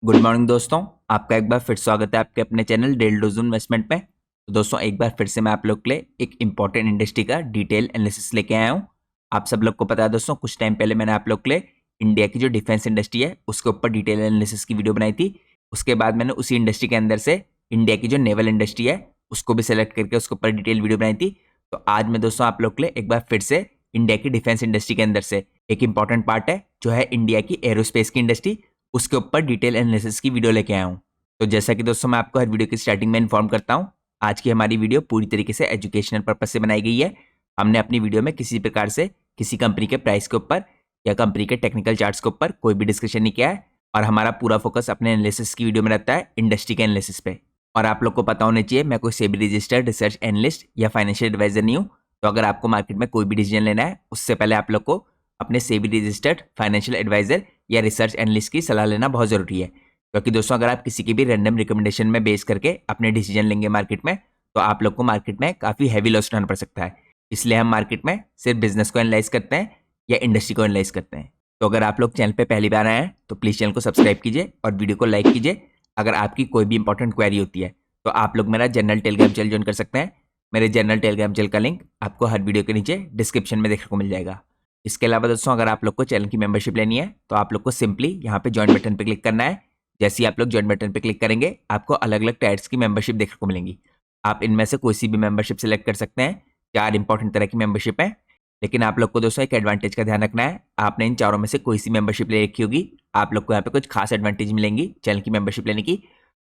Good morning दोस्तों, आपका एक बार फिर स्वागत है आपके अपने चैनल डेली डोज इन्वेस्टमेंट में। तो दोस्तों एक बार फिर से मैं आप लोग के लिए एक इंपॉर्टेंट इंडस्ट्री का डिटेल एनालिसिस लेके आया हूँ। आप सब लोग को पता है दोस्तों, कुछ टाइम पहले मैंने आप लोग के लिए इंडिया की जो डिफेंस इंडस्ट्री है उसके ऊपर डिटेल एनालिसिस की वीडियो बनाई थी। उसके बाद मैंने उसी इंडस्ट्री के अंदर से इंडिया की जो नेवल इंडस्ट्री है उसको भी सेलेक्ट करके उसके ऊपर डिटेल वीडियो बनाई थी। तो आज मैं दोस्तों आप लोग के लिए एक बार फिर से इंडिया की डिफेंस इंडस्ट्री के अंदर से एक इंपॉर्टेंट पार्ट है जो है इंडिया की एरोस्पेस की इंडस्ट्री, उसके ऊपर डिटेल एनालिसिस की वीडियो लेके आया हूँ। तो जैसा कि दोस्तों मैं आपको हर वीडियो की स्टार्टिंग में इन्फॉर्म करता हूँ, आज की हमारी वीडियो पूरी तरीके से एजुकेशनल पर्पज से बनाई गई है। हमने अपनी वीडियो में किसी प्रकार से किसी कंपनी के प्राइस के ऊपर या कंपनी के टेक्निकल चार्ट्स के ऊपर कोई भी डिस्कशन नहीं किया है और हमारा पूरा फोकस अपने एनालिसिस की वीडियो में रहता है इंडस्ट्री के एनालिसिस पे। और आप लोग को पता होना चाहिए मैं कोई सेबी रजिस्टर्ड रिसर्च एनालिस्ट या फाइनेंशियल एडवाइजर नहीं हूँ। तो अगर आपको मार्केट में कोई भी डिसीजन लेना है उससे पहले आप लोग को अपने सेबी रजिस्टर्ड फाइनेंशियल एडवाइजर या रिसर्च एनालिस्ट की सलाह लेना बहुत ज़रूरी है। क्योंकि दोस्तों अगर आप किसी की भी रैंडम रिकमेंडेशन में बेस करके अपने डिसीजन लेंगे मार्केट में, तो आप लोग को मार्केट में काफ़ी हैवी लॉस उठाना पड़ सकता है। इसलिए हम मार्केट में सिर्फ बिजनेस को एनालाइज करते हैं या इंडस्ट्री को एनालाइज करते हैं। तो अगर आप लोग चैनल पर पहली बार आए हैं तो प्लीज़ चैनल को सब्सक्राइब कीजिए और वीडियो को लाइक कीजिए। अगर आपकी कोई भी इंपॉर्टेंट क्वेरी होती है तो आप लोग मेरा जनरल टेलीग्राम चैनल ज्वाइन कर सकते हैं। मेरे जनरल टेलीग्राम चैनल का लिंक आपको हर वीडियो के नीचे डिस्क्रिप्शन में देखने को मिल जाएगा। इसके अलावा दोस्तों अगर आप लोग को चैनल की मेंबरशिप लेनी है तो आप लोग को सिंपली यहाँ पे ज्वाइन बटन पे क्लिक करना है। जैसे ही आप लोग ज्वाइन बटन पे क्लिक करेंगे आपको अलग अलग टायर्स की मेंबरशिप देखने को मिलेंगी। आप इनमें से कोई सी भी मेंबरशिप सेलेक्ट कर सकते हैं। 4 इंपॉर्टेंट तरह की मेंबरशिप है, लेकिन आप लोग को दोस्तों एक एडवांटेज का ध्यान रखना है। आपने इन चारों में से कोई सी मेंबरशिप ले रखी होगी, आप लोग को यहाँ पे कुछ खास एडवांटेज मिलेंगी चैनल की मेंबरशिप लेने की।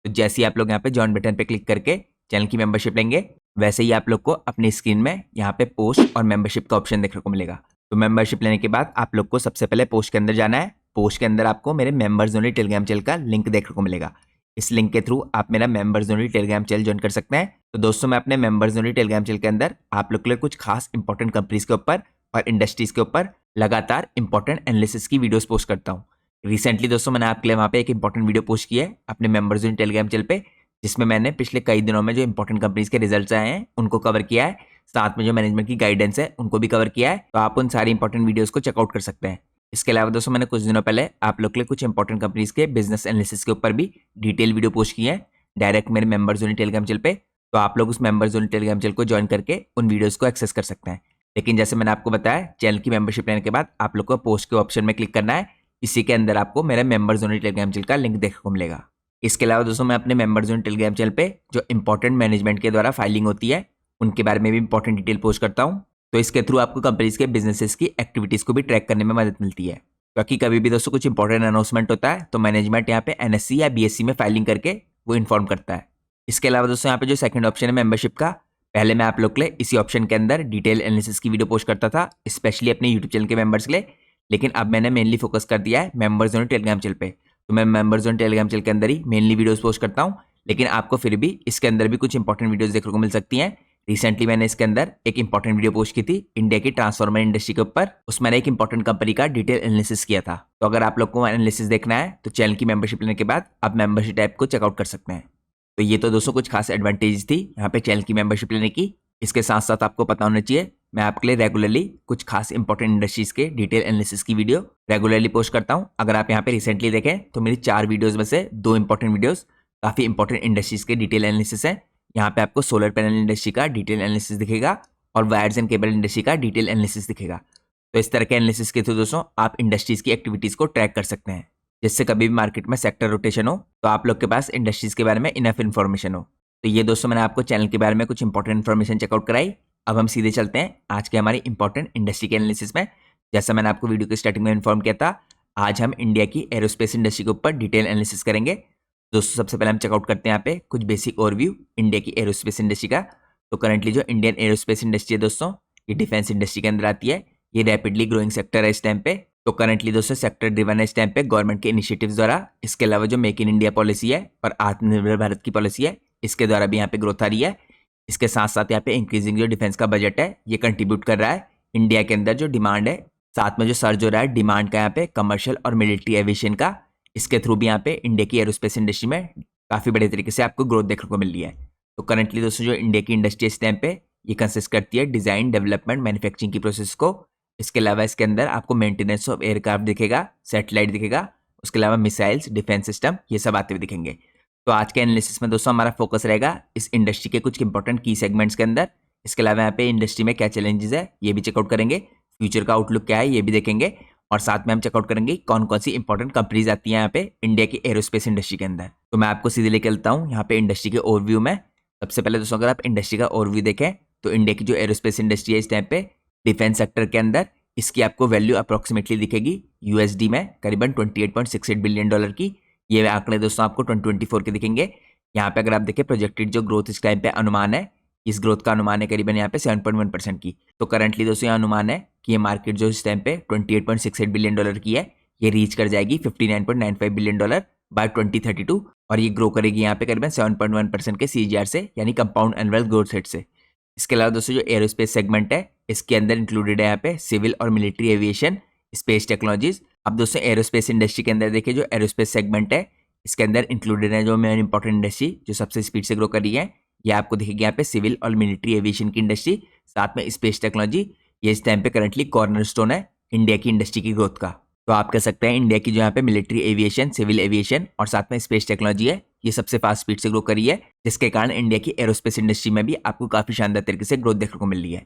तो जैसे ही आप लोग यहाँ पे ज्वाइन बटन पे क्लिक करके चैनल की मेंबरशिप लेंगे, वैसे ही आप लोग को अपनी स्क्रीन में यहाँ पे पोस्ट और मेंबरशिप का ऑप्शन देखने को मिलेगा। तो मेंबरशिप लेने के बाद आप लोग को सबसे पहले पोस्ट के अंदर जाना है। पोस्ट के अंदर आपको मेरे मेंबर्स ओनली टेलीग्राम चैनल का लिंक देखने को मिलेगा। इस लिंक के थ्रू आप मेरा members only Telegram channel join कर सकते हैं। तो दोस्तों मैं अपने मेंबर्स ओनली टेलीग्राम चैनल के अंदर आप लोग के लिए कुछ खास इंपॉर्टेंट कंपनीज के ऊपर और इंडस्ट्रीज के ऊपर लगातार इंपॉर्टेंट एनालिसिस की वीडियोस पोस्ट करता हूँ। रिसेंटली दोस्तों मैंने आपके लिए वहाँ पे एक इंपॉर्टेंट वीडियो पोस्ट की है अपने मेंबर्स ओनली टेलीग्राम चैनल पे, जिसमें मैंने पिछले कई दिनों में जो इंपॉर्टेंट कंपनीज के रिजल्ट्स आए हैं उनको कवर किया है, साथ में जो मैनेजमेंट की गाइडेंस है उनको भी कवर किया है। तो आप उन सारी इंपॉर्टेंट वीडियोस को चेकआउट कर सकते हैं। इसके अलावा दोस्तों मैंने कुछ दिनों पहले आप लोग के लिए कुछ इंपॉर्टेंट कंपनीज के बिजनेस एनालिसिस के ऊपर भी डिटेल वीडियो पोस्ट की है डायरेक्ट मेरे मेंबर्स ओनली टेलीग्राम चैनल पे। तो आप लोग उस मेंबर्स ओनली टेलीग्राम चैनल को ज्वाइन करके उन वीडियोस को एक्सेस कर सकते हैं। लेकिन जैसे मैंने आपको बताया, चैनल की मेंबरशिप लेने के बाद आप लोग को पोस्ट के ऑप्शन में क्लिक करना है। इसी के अंदर आपको मेरे मेंबर्स ओनली टेलीग्राम चैनल का लिंक देखने को मिलेगा। इसके अलावा दोस्तों मैं अपने मेंबर्स ओनली टेलीग्राम चैनल पे जो इंपॉर्टेंट मैनेजमेंट के द्वारा फाइलिंग होती है उनके बारे में भी इंपॉर्टेंट डिटेल पोस्ट करता हूँ। तो इसके थ्रू आपको कंपनीज के बिजनेसेस की एक्टिविटीज को भी ट्रैक करने में मदद मिलती है। क्योंकि कभी भी दोस्तों कुछ इंपॉर्टेंट अनाउंसमेंट होता है तो मैनेजमेंट यहाँ पे एनएससी या बीएससी में फाइलिंग करके वो इन्फॉर्म करता है। इसके अलावा दोस्तों यहाँ पे जो सेकंड ऑप्शन है मेंबरशिप का, पहले मैं आप लोग के लिए इसी ऑप्शन के अंदर डिटेल एनालिसिस की वीडियो पोस्ट करता था, स्पेशली अपने यूट्यूब चैनल के मेंबर्स के लिए। लेकिन अब मैंने मेनली फोकस कर दिया है मेंबर्स ओनली टेलीग्राम चैनल पे। तो मैं मेंबर्स ओनली टेलीग्राम चैनल के अंदर ही मेनली वीडियोस पोस्ट करता हूँ, लेकिन आपको फिर भी इसके अंदर भी कुछ इंपॉर्टेंट वीडियोस देखने को मिल सकती हैं। रिसेंटली मैंने इसके अंदर एक इंपॉर्टेंट वीडियो पोस्ट की थी इंडिया की ट्रांसफॉर्मर इंडस्ट्री के ऊपर। उसमें मैंने एक इंपॉर्टेंट कंपनी का डिटेल एनालिसिस किया था। तो अगर आप लोग को एनालिसिस देखना है तो चैनल की मेंबरशिप लेने के बाद आप मेंबरशिप टैब को चेकआउट कर सकते हैं। तो ये तो दोस्तों कुछ खास एडवांटेज थी यहाँ पे चैनल की मेंबरशिप लेने की। इसके साथ साथ आपको पता होना चाहिए मैं आपके लिए रेगुलरली कुछ खास इंपॉर्टेंट इंडस्ट्रीज के डिटेल एनालिसिस की वीडियो रेगुलरली पोस्ट करता हूँ। अगर आप यहाँ पे रिसेंटली देखें तो मेरी 4 वीडियोस में से 2 इंपॉर्टेंट वीडियोस काफ़ी इंपॉर्टेंट इंडस्ट्रीज के डिटेल एनालिसिस है। यहाँ पे आपको सोलर पैनल इंडस्ट्री का डिटेल एनालिसिस दिखेगा और वायर्स एंड केबल इंडस्ट्री का डिटेल एनालिसिस दिखेगा। तो इस तरह के एनालिसिस के थ्रू दोस्तों आप इंडस्ट्रीज की एक्टिविटीज़ को ट्रैक कर सकते हैं, जिससे कभी भी मार्केट में सेक्टर रोटेशन हो तो आप लोग के पास इंडस्ट्रीज के बारे में इनफ इन्फॉर्मेशन हो। तो ये दोस्तों मैंने आपको चैनल के बारे में कुछ इंपॉर्टेंट इन्फॉर्मेशन चेकआउट कराई। अब हम सीधे चलते हैं आज के हमारी इंपॉर्टेंट इंडस्ट्री के एनालिसिस में। जैसा मैंने आपको वीडियो के स्टार्टिंग में इन्फॉर्म किया था, आज हम इंडिया की एरोस्पेस इंडस्ट्री के ऊपर डिटेल एनालिसिस करेंगे। दोस्तों सबसे पहले हम चेकआउट करते हैं यहाँ पे कुछ बेसिक ओवरव्यू इंडिया की एरोस्पेस इंडस्ट्री का। तो करंटली जो इंडियन एरोस्पेस इंडस्ट्री है दोस्तों, ये डिफेंस इंडस्ट्री के अंदर आती है। ये रैपिडली ग्रोइंग सेक्टर है इस टाइम पे। तो करंटली दोस्तों सेक्टर ड्रिवन है इस टाइम पे गवर्नमेंट के इनिशिएटिव्स द्वारा। इसके अलावा जो मेक इन इंडिया पॉलिसी है और आत्मनिर्भर भारत की पॉलिसी है, इसके द्वारा भी यहाँ पे ग्रोथ आ रही है। इसके साथ साथ यहाँ पे इंक्रीजिंग जो डिफेंस का बजट है ये कंट्रीब्यूट कर रहा है इंडिया के अंदर जो डिमांड है, साथ में जो सर्ज हो रहा है डिमांड का यहाँ पे कमर्शियल और मिलिट्री एविएशन का। इसके थ्रू भी यहाँ पे इंडिया की एरोस्पेस इंडस्ट्री में काफ़ी बड़े तरीके से आपको ग्रोथ देखने को मिल रही है। तो करंटली दोस्तों जो इंडिया की इंडस्ट्री इस टाइम पे ये कंसिस्ट करती है डिज़ाइन डेवलपमेंट मैन्युफैक्चरिंग की प्रोसेस को। इसके अलावा इसके अंदर आपको मेंटेनेंस ऑफ एयरक्राफ्ट दिखेगा, सैटेलाइट दिखेगा, उसके अलावा मिसाइल्स, डिफेंस सिस्टम, ये सब आते हुए दिखेंगे। तो आज के एनालिसिस में दोस्तों हमारा फोकस रहेगा इस इंडस्ट्री के कुछ इंपॉर्टेंट की सेगमेंट्स के अंदर। इसके अलावा यहाँ पे इंडस्ट्री में क्या चैलेंजेस है ये भी चेकआउट करेंगे, फ्यूचर का आउटलुक क्या है ये भी देखेंगे, और साथ में हम चेकआउट करेंगे कौन कौन सी इंपॉर्टेंट कंपनीज आती हैं यहाँ पे इंडिया की एरोस्पेस इंडस्ट्री के अंदर। तो मैं आपको सीधे लेके चलता हूँ यहाँ पे इंडस्ट्री के ओवरव्यू में। सबसे पहले दोस्तों अगर आप इंडस्ट्री का ओवरव्यू देखें तो इंडिया की जो एरोस्पेस इंडस्ट्री है इस टाइम पे डिफेंस सेक्टर के अंदर, इसकी आपको वैल्यू अप्रोक्सीमेटली दिखेगी यूएसडी में करीबन $28.68 बिलियन की। ये आंकड़े दोस्तों आपको 2024 के दिखेंगे। यहाँ पे अगर आप देखें प्रोजेक्टेड जो ग्रोथ इस टाइम पे अनुमान है, इस ग्रोथ का अनुमान है करीबन यहाँ पे 7.1% की। तो करंटली दोस्तों यहाँ अनुमान है कि ये मार्केट जो इस टाइम पे $28.68 बिलियन की है, ये रीच कर जाएगी $59.95 बिलियन बाय 2032, और ये ग्रो करेगी यहाँ पे करीबन 7.1% के CAGR से, यानी कंपाउंड एनुअल ग्रोथ रेट से। इसके अलावा दोस्तों जो एरोस्पेस सेगमेंट है इसके अंदर इंक्लूडेड है यहाँ पे सिविल और मिलिट्री एविएशन, स्पेस टेक्नोलॉजीज। अब दोस्तों एरोस्पेस इंडस्ट्री के अंदर देखिए जो एरोस्पेस सेगमेंट है इसके अंदर इंक्लूडेड है जो मेन इंपॉर्टेंट इंडस्ट्री जो सबसे स्पीड से ग्रो कर रही है, ये आपको दिखेगी यहाँ पे सिविल और मिलिट्री एविएशन की इंडस्ट्री, साथ में स्पेस टेक्नोलॉजी। ये इस टाइम पे करंटली कॉर्नरस्टोन है इंडिया की इंडस्ट्री की ग्रोथ का। तो आप कह सकते हैं इंडिया की जो यहाँ पे मिलिट्री एविएशन, सिविल एविएशन और साथ में स्पेस टेक्नोलॉजी है, ये सबसे फास्ट स्पीड से ग्रो करी है, जिसके कारण इंडिया की एरोस्पेस इंडस्ट्री में भी आपको काफी शानदार तरीके से ग्रोथ देखने को मिल रही है।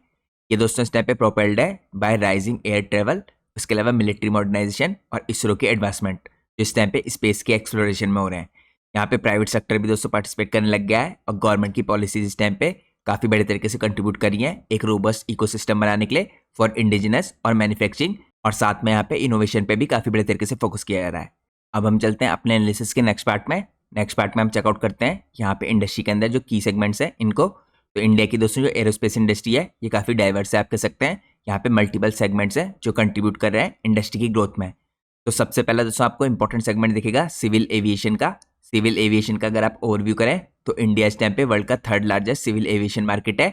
ये दोस्तों इस टाइम पे प्रोपेल्ड है बाय राइजिंग एयर ट्रेवल, उसके अलावा मिलिट्री मॉडर्नाइजेशन और इसरो के एडवांसमेंट जो इस टाइम पे स्पेस के एक्सप्लोरेशन में हो रहे हैं। यहाँ पे प्राइवेट सेक्टर भी दोस्तों पार्टिसिपेट करने लग गया है, और गवर्नमेंट की पॉलिसीज इस टाइम पे काफी बड़े तरीके से कंट्रीब्यूट करी है एक रोबस्ट इकोसिस्टम बनाने के लिए फॉर इंडिजिनस और मैन्युफैक्चरिंग, और साथ में यहाँ पे इनोवेशन पे भी काफी बड़े तरीके से फोकस किया जा रहा है। अब हम चलते हैं अपने एनालिसिस के नेक्स्ट पार्ट में। नेक्स्ट पार्ट में हम चेकआउट करते हैं यहाँ पे इंडस्ट्री के अंदर जो की सेगमेंट्स हैं इनको। तो इंडिया की दोस्तों जो एरोस्पेस इंडस्ट्री है ये काफी डाइवर्स है, आप कह सकते हैं यहाँ पे मल्टीपल सेगमेंट्स हैं जो कंट्रीब्यूट कर रहे हैं इंडस्ट्री की ग्रोथ में। तो सबसे पहला दोस्तों आपको इंपॉर्टेंट सेगमेंट दिखेगा सिविल एविएशन का। सिविल एविएशन का अगर आप ओवरव्यू करें तो इंडिया इस टाइम पे वर्ल्ड का third largest civil aviation market है।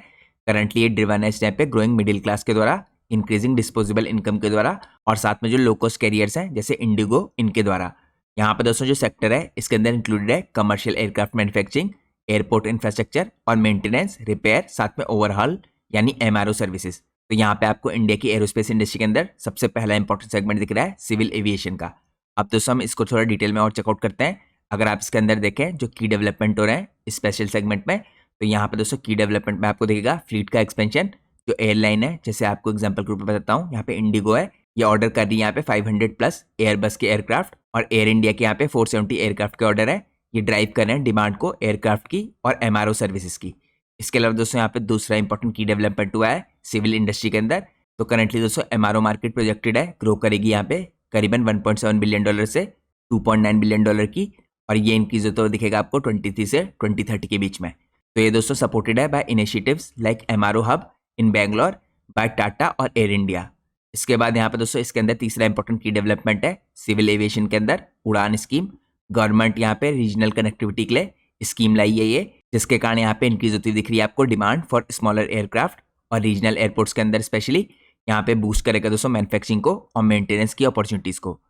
करंटली ये ड्रिवन है इस टाइम पे ग्रोइंग मिडिल क्लास के द्वारा, इंक्रीजिंग डिस्पोजेबल इनकम के द्वारा, और साथ में जो लो कॉस्ट कैरियर्स हैं जैसे इंडिगो, इनके द्वारा। यहाँ पे दोस्तों जो सेक्टर है इसके अंदर इंक्लूडेड है commercial aircraft manufacturing, airport infrastructure और मेंटेनेंस, रिपेयर, साथ में ओवरहॉल यानी MRO सर्विसेज। तो यहाँ पे आपको इंडिया की एरोस्पेस इंडस्ट्री के अंदर सबसे पहला इंपॉर्टेंट सेगमेंट दिख रहा है सिविल एविएशन का। अब दोस्तों हम इसको थोड़ा डिटेल में और चेकआउट करते हैं। अगर आप इसके अंदर देखें जो की डेवलपमेंट हो रहे हैं स्पेशल सेगमेंट में, तो यहाँ पे दोस्तों की डेवलपमेंट में आपको दिखेगा फ्लीट का एक्सपेंशन। जो एयरलाइन है जैसे आपको एग्जाम्पल के रूप में बताता हूँ, यहाँ पे इंडिगो है, ये ऑर्डर कर रही है यहाँ पे 500+ एयरबस के एयरक्राफ्ट, और एयर इंडिया के यहाँ पे 470 एयरक्राफ्ट के ऑर्डर है। ये ड्राइव कर रहे हैं डिमांड को एयरक्राफ्ट की और MRO सर्विसेज की। इसके अलावा दोस्तों यहाँ पे दूसरा इंपॉर्टेंट की डेवलपमेंट हुआ है सिविल इंडस्ट्री के अंदर। तो करंटली दोस्तों MRO मार्केट प्रोजेक्टेड है ग्रो करेगी यहाँ पे करीबन $1.7 बिलियन से $2.9 बिलियन की, और ये इंक्रीज होता हुआ दिखेगा आपको 23 से 2030 के बीच में। तो ये दोस्तों सपोर्टेड है by initiatives like MRO hub in Bangalore by Tata और एयर इंडिया। इसके बाद यहाँ पे दोस्तों इसके अंदर तीसरा इंपॉर्टेंट की डेवलपमेंट है सिविल एविएशन के अंदर उड़ान स्कीम। गवर्नमेंट यहाँ पे रीजनल कनेक्टिविटी के लिए स्कीम लाई है ये, जिसके कारण यहाँ पे इंक्रीज होती दिख रही है आपको डिमांड फॉर स्मॉलर एयरक्राफ्ट, और रीजनल एयरपोर्ट्स के अंदर स्पेशली यहाँ पे बूस्ट करेगा दोस्तों मैन्युफैक्चरिंग को और मेंटेनेंस की अपॉर्चुनिटीज़ को।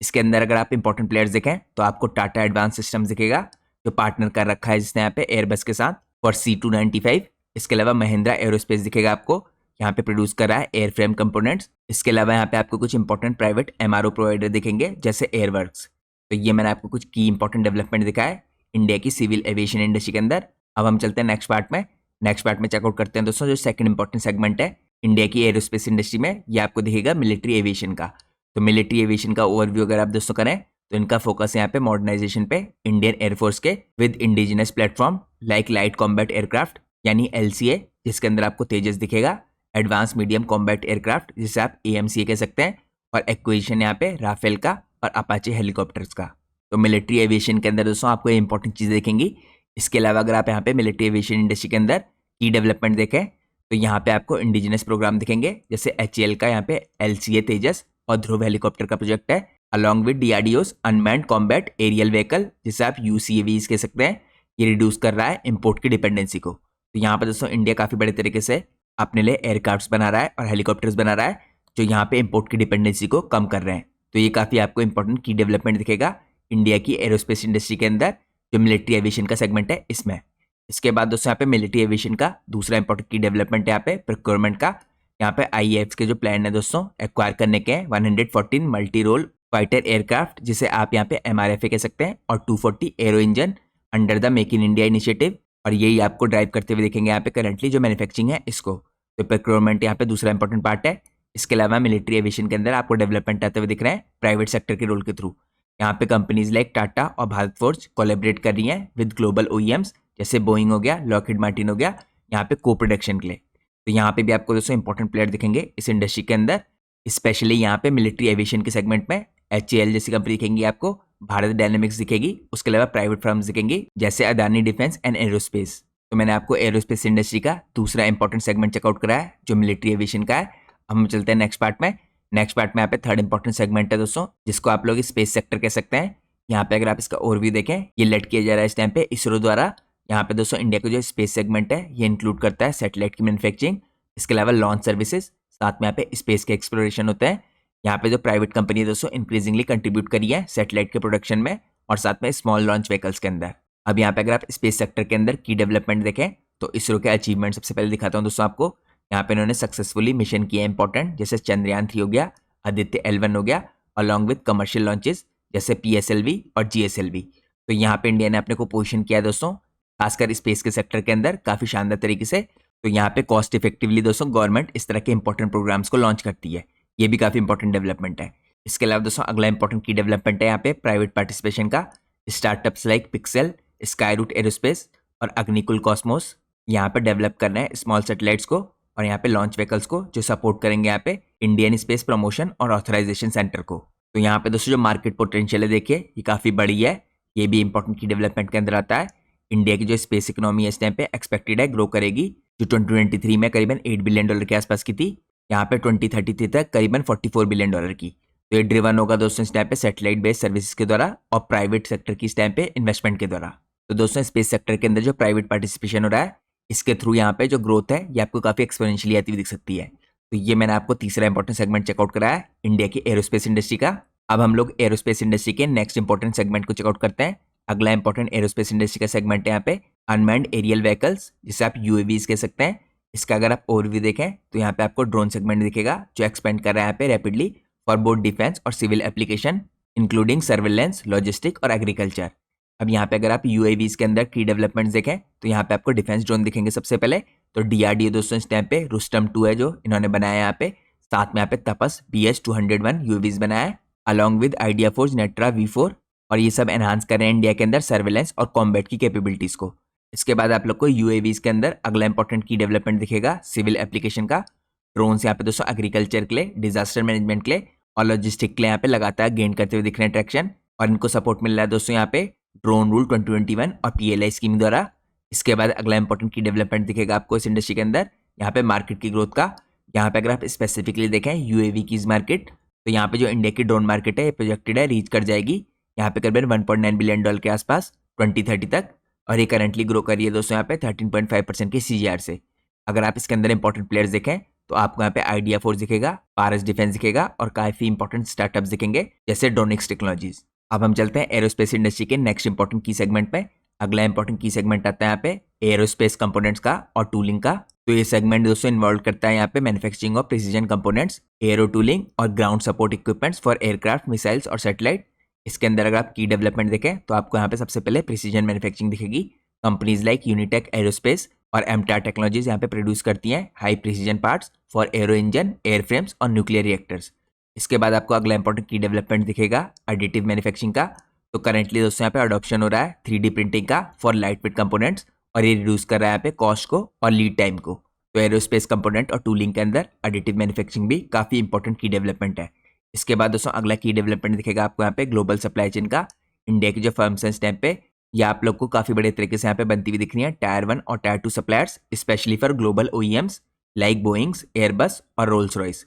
इसके अंदर अगर आप इंपॉर्टेंट प्लेयर्स देखें तो आपको टाटा एडवांस सिस्टम्स दिखेगा जो पार्टनर कर रखा है जिसने यहाँ पे एयरबस के साथ फॉर C295। इसके अलावा महिंद्रा एरोस्पेस दिखेगा आपको, यहाँ पे प्रोड्यूस कर रहा है एयर फ्रेम कंपोनेंट्स। इसके अलावा यहाँ पे आपको कुछ इंपॉर्टेंट प्राइवेट MRO प्रोवाइडर दिखेंगे जैसे एयरवर्क्स। तो ये मैंने आपको कुछ की इंपॉर्टेंट डेवलपमेंट दिखाया है इंडिया की सिविल एविएशन इंडस्ट्री के अंदर। अब हम चलते हैं नेक्स्ट पार्ट में। नेक्स्ट पार्ट में चेकआउट करते हैं दोस्तों जो सेकंड इंपॉर्टेंट सेगमेंट है इंडिया की एरोस्पेस इंडस्ट्री में, ये आपको दिखेगा मिलिट्री एविएशन का। तो मिलिट्री एविएशन का ओवरव्यू अगर आप दोस्तों करें तो इनका फोकस यहाँ पे मॉडर्नाइजेशन पे इंडियन एयरफोर्स के with indigenous platform like light combat aircraft यानी LCA, जिसके अंदर आपको तेजस दिखेगा, एडवांस मीडियम कॉम्बैट एयरक्राफ्ट जिसे आप AMCA कह सकते हैं, और एक्विजिशन यहाँ पे राफेल का और अपाचे हेलीकॉप्टर्स का। तो मिलिट्री एविएशन के अंदर दोस्तों आपको इंपॉर्टेंट चीज़ें दिखेंगी। इसके अलावा अगर आप यहाँ पे मिलिट्री एविएशन इंडस्ट्री के अंदर की डेवलपमेंट देखें तो यहाँ पे आपको इंडिजिनस प्रोग्राम दिखेंगे जैसे HAL का यहाँ पे LCA तेजस और ध्रुव हेलीकॉप्टर का प्रोजेक्ट है, along with DRDO's unmanned combat aerial vehicle जिसे आप UCAVs कह सकते हैं। ये रिड्यूस कर रहा है इंपोर्ट की डिपेंडेंसी को। तो यहाँ पर दोस्तों इंडिया काफ़ी बड़े तरीके से अपने लिए एयरक्राफ्ट्स बना रहा है और हेलीकॉप्टर्स बना रहा है जो यहाँ पे इंपोर्ट की डिपेंडेंसी को कम कर रहे हैं। तो ये काफ़ी आपको इंपॉर्टेंट की डेवलपमेंट दिखेगा इंडिया की एरोस्पेस इंडस्ट्री के अंदर जो मिलिट्री एविएशन का सेगमेंट है इसमें। इसके बाद दोस्तों यहाँ पे मिलिट्री एविएशन का दूसरा इंपॉर्टेंट की डेवलपमेंट है यहाँ पे प्रोक्योरमेंट का। यहाँ पे IAFs के जो प्लान है दोस्तों एक्वायर करने के 114 मल्टी रोल फाइटर एयरक्राफ्ट जिसे आप यहाँ पे MRFA कह सकते हैं, और 240 arrow engine under the make in India initiative, और यही आपको ड्राइव करते हुए देखेंगे यहाँ पे करंटली जो मैन्युफैक्चरिंग है इसको। तो प्रोक्योरमेंट यहाँ पे दूसरा इंपॉर्टेंट पार्ट है। इसके अलावा मिलिट्री एविएशन के अंदर आपको डेवलपमेंट आते हुए दिख रहे हैं प्राइवेट सेक्टर के रोल के थ्रू। यहाँ पे कंपनीज लाइक टाटा और भारत फोर्ज कोलैबोरेट कर रही हैं विद ग्लोबल OEMs, जैसे बोइंग हो गया, लॉकहीड मार्टिन हो गया, यहाँ पे को प्रोडक्शन के लिए। तो यहाँ पे भी आपको दोस्तों इंपॉर्टेंट प्लेयर दिखेंगे इस इंडस्ट्री के अंदर, स्पेशली यहाँ पे मिलिट्री एविएशन के सेगमेंट में HAL जैसी कंपनी दिखेंगी आपको, भारत डायनेमिक्स दिखेगी, उसके अलावा प्राइवेट फर्म्स दिखेंगी जैसे अदानी डिफेंस एंड एरोस्पेस। तो मैंने आपको एरोस्पेस इंडस्ट्री का दूसरा इंपॉर्टेंट सेगमेंट चेकआउट कराया है जो मिलिट्री एविएशन का है। अब हम चलते हैं नेक्स्ट पार्ट में। नेक्स्ट पार्ट में यहाँ पे थर्ड इंपॉर्टेंट सेगमेंट है दोस्तों, जिसको आप लोग स्पेस सेक्टर कह सकते हैं। यहाँ पे अगर आप इसका ओवरव्यू देखें, ये लेट किया जा रहा है इस टाइम पे इसरो द्वारा। यहाँ पे दोस्तों इंडिया का जो स्पेस सेगमेंट है ये इंक्लूड करता है सैटेलाइट की मैन्युफैक्चरिंग, इसके अलावा लॉन्च सर्विसेज, साथ में यहाँ पे स्पेस के एक्सप्लोरेशन होते हैं। यहाँ पे जो प्राइवेट कंपनी है दोस्तों इंक्रीजिंगली कंट्रीब्यूट करी है सैटेलाइट के प्रोडक्शन में और साथ में स्मॉल लॉन्च व्हीकल्स के अंदर। अब यहाँ पे अगर आप स्पेस सेक्टर के अंदर की डेवलपमेंट देखें तो इसरो के अचीवमेंट सबसे पहले दिखाता हूँ दोस्तों आपको। यहाँ पे इन्होंने सक्सेसफुली मिशन किया इंपॉर्टेंट, जैसे चंद्रयान 3 हो गया, आदित्य L1 हो गया, अलॉन्ग विद कमर्शियल लॉन्चेस जैसे PSLV और GSLV। तो यहाँ पे इंडिया ने अपने को पोजीशन किया है दोस्तों, खासकर स्पेस के सेक्टर के अंदर काफी शानदार तरीके से। तो यहाँ पे कॉस्ट इफेक्टिवली दोस्तों गवर्नमेंट इस तरह के इंपॉर्टेंट प्रोग्राम्स को लॉन्च करती है, ये भी काफी इंपॉर्टेंट डेवलपमेंट है। इसके अलावा दोस्तों अगला इंपॉर्टेंट की डेवलपमेंट है यहाँ पे प्राइवेट पार्टिसिपेशन का। Startups like pixel, Skyroot aerospace और अग्निकुल कॉस्मोस यहाँ पे डेवलप करना है स्मॉल सैटेलाइट्स को और यहाँ पे लॉन्च व्हीकल्स को, जो सपोर्ट करेंगे यहाँ पे इंडियन स्पेस प्रमोशन और ऑथराइजेशन सेंटर को। तो यहाँ पे दोस्तों जो मार्केट पोटेंशियल है देखिए ये काफी बड़ी है, ये भी इंपॉर्टेंट की डेवलपमेंट के अंदर आता है। इंडिया की जो स्पेस इकोनॉमी है इस टाइम पे एक्सपेक्टेड है ग्रो करेगी, जो 2023 में करीबन $8 बिलियन के आसपास की थी, यहाँ पे 2033 तक करीबन $44 बिलियन की। तो ये ड्रिवन होगा दोस्तों इस टाइम पे सैटेलाइट बेस्ड सर्विसेज के द्वारा और प्राइवेट सेक्टर की इस टाइम पे इन्वेस्टमेंट के द्वारा। तो दोस्तों स्पेस सेक्टर के अंदर जो प्राइवेट पार्टिसिपेशन हो रहा है इसके थ्रू यहाँ पे जो ग्रोथ है ये आपको काफी एक्सपोनेंशियली आती हुई दिख सकती है। तो ये मैंने आपको तीसरा इंपॉर्टेंट सेगमेंट चेकआउट कराया है इंडिया की एरोस्पेस इंडस्ट्री का। अब हम लोग एरोस्पेस इंडस्ट्री के नेक्स्ट इंपॉर्टेंट सेगमेंट को चेकआउट करते हैं। अगला इंपॉर्टेंट एरोस्पेस इंडस्ट्री का सेगमेंट है यहाँ पे अनमैन्ड एरियल व्हीकल्स, जिसे आप UAVs कह सकते हैं। इसका अगर आप ओवरव्यू देखें तो यहाँ पे आपको ड्रोन सेगमेंट दिखेगा जो एक्सपेंड कर रहा है यहाँ पे रैपिडली फॉर बोथ डिफेंस और civil application including surveillance, logistic और एग्रीकल्चर। अब यहाँ पे अगर आप UAVs के अंदर की डेवलपमेंट्स देखें तो यहाँ पे आपको डिफेंस ड्रोन दिखेंगे सबसे पहले। तो DRDO दोस्तों इस टाइम पे रुस्तम 2 है जो इन्होंने बनाया है यहाँ पे, साथ में यहाँ पे तपस BS-201 UAVs बनाया है along with ideaForge Netra V4, और ये सब एनहांस कर रहे हैं इंडिया के अंदर सर्वेलेंस और कॉम्बैट की कैपेबिलिटीज को। इसके बाद आप लोग को UAVs के अंदर अगला इंपॉर्टेंट की डेवलपमेंट दिखेगा सिविल एप्लीकेशन का। ड्रोन्स यहाँ पे दोस्तों एग्रीकल्चर के लिए, डिजास्टर मैनेजमेंट के लिए और लॉजिस्टिक के लिए यहाँ पे लगातार गेन करते हुए दिख रहे हैं ट्रैक्शन, और इनको सपोर्ट मिल रहा है दोस्तों यहाँ पे ड्रोन रूल 2021 और PLI स्कीम द्वारा। इसके बाद अगला इंपॉर्टेंट की डेवलपमेंट दिखेगा आपको इस इंडस्ट्री के अंदर यहाँ पे मार्केट की ग्रोथ का। यहाँ पे अगर आप स्पेसिफिकली देखें UAV की मार्केट, तो यहाँ पे जो इंडिया की ड्रोन मार्केट है ये प्रोजेक्टेड है रीच कर जाएगी यहाँ पे करीबन $1.9 बिलियन के आसपास 2030 तक, और ये करंटली ग्रो कर रही है दोस्तों यहाँ पे 13.5% के CAGR से। अगर आप इसके अंदर इंपॉर्टेंट प्लेयर्स देखें तो आपको यहाँ पे आइडिया फोर्स दिखेगा, पारस डिफेंस दिखेगा और काफी इंपॉर्टेंट स्टार्टअप्स दिखेंगे जैसे ड्रोनिक्स टेक्नोलॉजीज। अब हम चलते हैं एरोस्पेस इंडस्ट्री के नेक्स्ट इंपॉर्टेंट की सेगमेंट में। अगला इंपॉर्टेंट की सेगमेंट आता है यहाँ पे एरोस्पेस कंपोनेंट्स का और टूलिंग का। तो ये सेगमेंट दोस्तों इन्वॉल्व करता है यहाँ पे manufacturing of precision components, aero tooling और ground support equipments for aircraft, missiles और सैटेलाइट। इसके अंदर अगर आप की डेवलपमेंट देखें तो आपको यहाँ पे सबसे पहले प्रिसीजन मैन्युफैक्चरिंग दिखेगी। कंपनीज लाइक यूनिटेक एरोस्पेस और एमटार टेक्नोलॉजीज यहाँ पे प्रोड्यूस करती हैं high precision parts for aero engine, airframes और न्यूक्लियर रिएक्टर्स। इसके बाद आपको अगला इंपॉर्टेंट की डेवलपमेंट दिखेगा एडिटिव मैन्युफैक्चरिंग का। तो करंटली दोस्तों यहाँ पे अडॉप्शन हो रहा है 3D प्रिंटिंग का फॉर लाइट वेट कंपोनेंट्स, और ये रिड्यूस कर रहा है यहाँ पे कॉस्ट को और लीड टाइम को। तो एरोस्पेस कंपोनेंट और टूलिंग के अंदर एडिटिव मैन्युफैक्चरिंग भी काफी इंपॉर्टेंट की डेवलपमेंट है। इसके बाद दोस्तों अगला की डेवलपमेंट दिखेगा आपको यहाँ पे ग्लोबल सप्लाई चेन का। इंडिया की जो फर्म्स हैं इस टाइम पे ये आप लोग को काफी बड़े तरीके से यहाँ पे बनती हुई दिख रही है Tier 1 और Tier 2 suppliers, specially for global OEMs like Boeing's, Airbus और रोल्स रॉयस।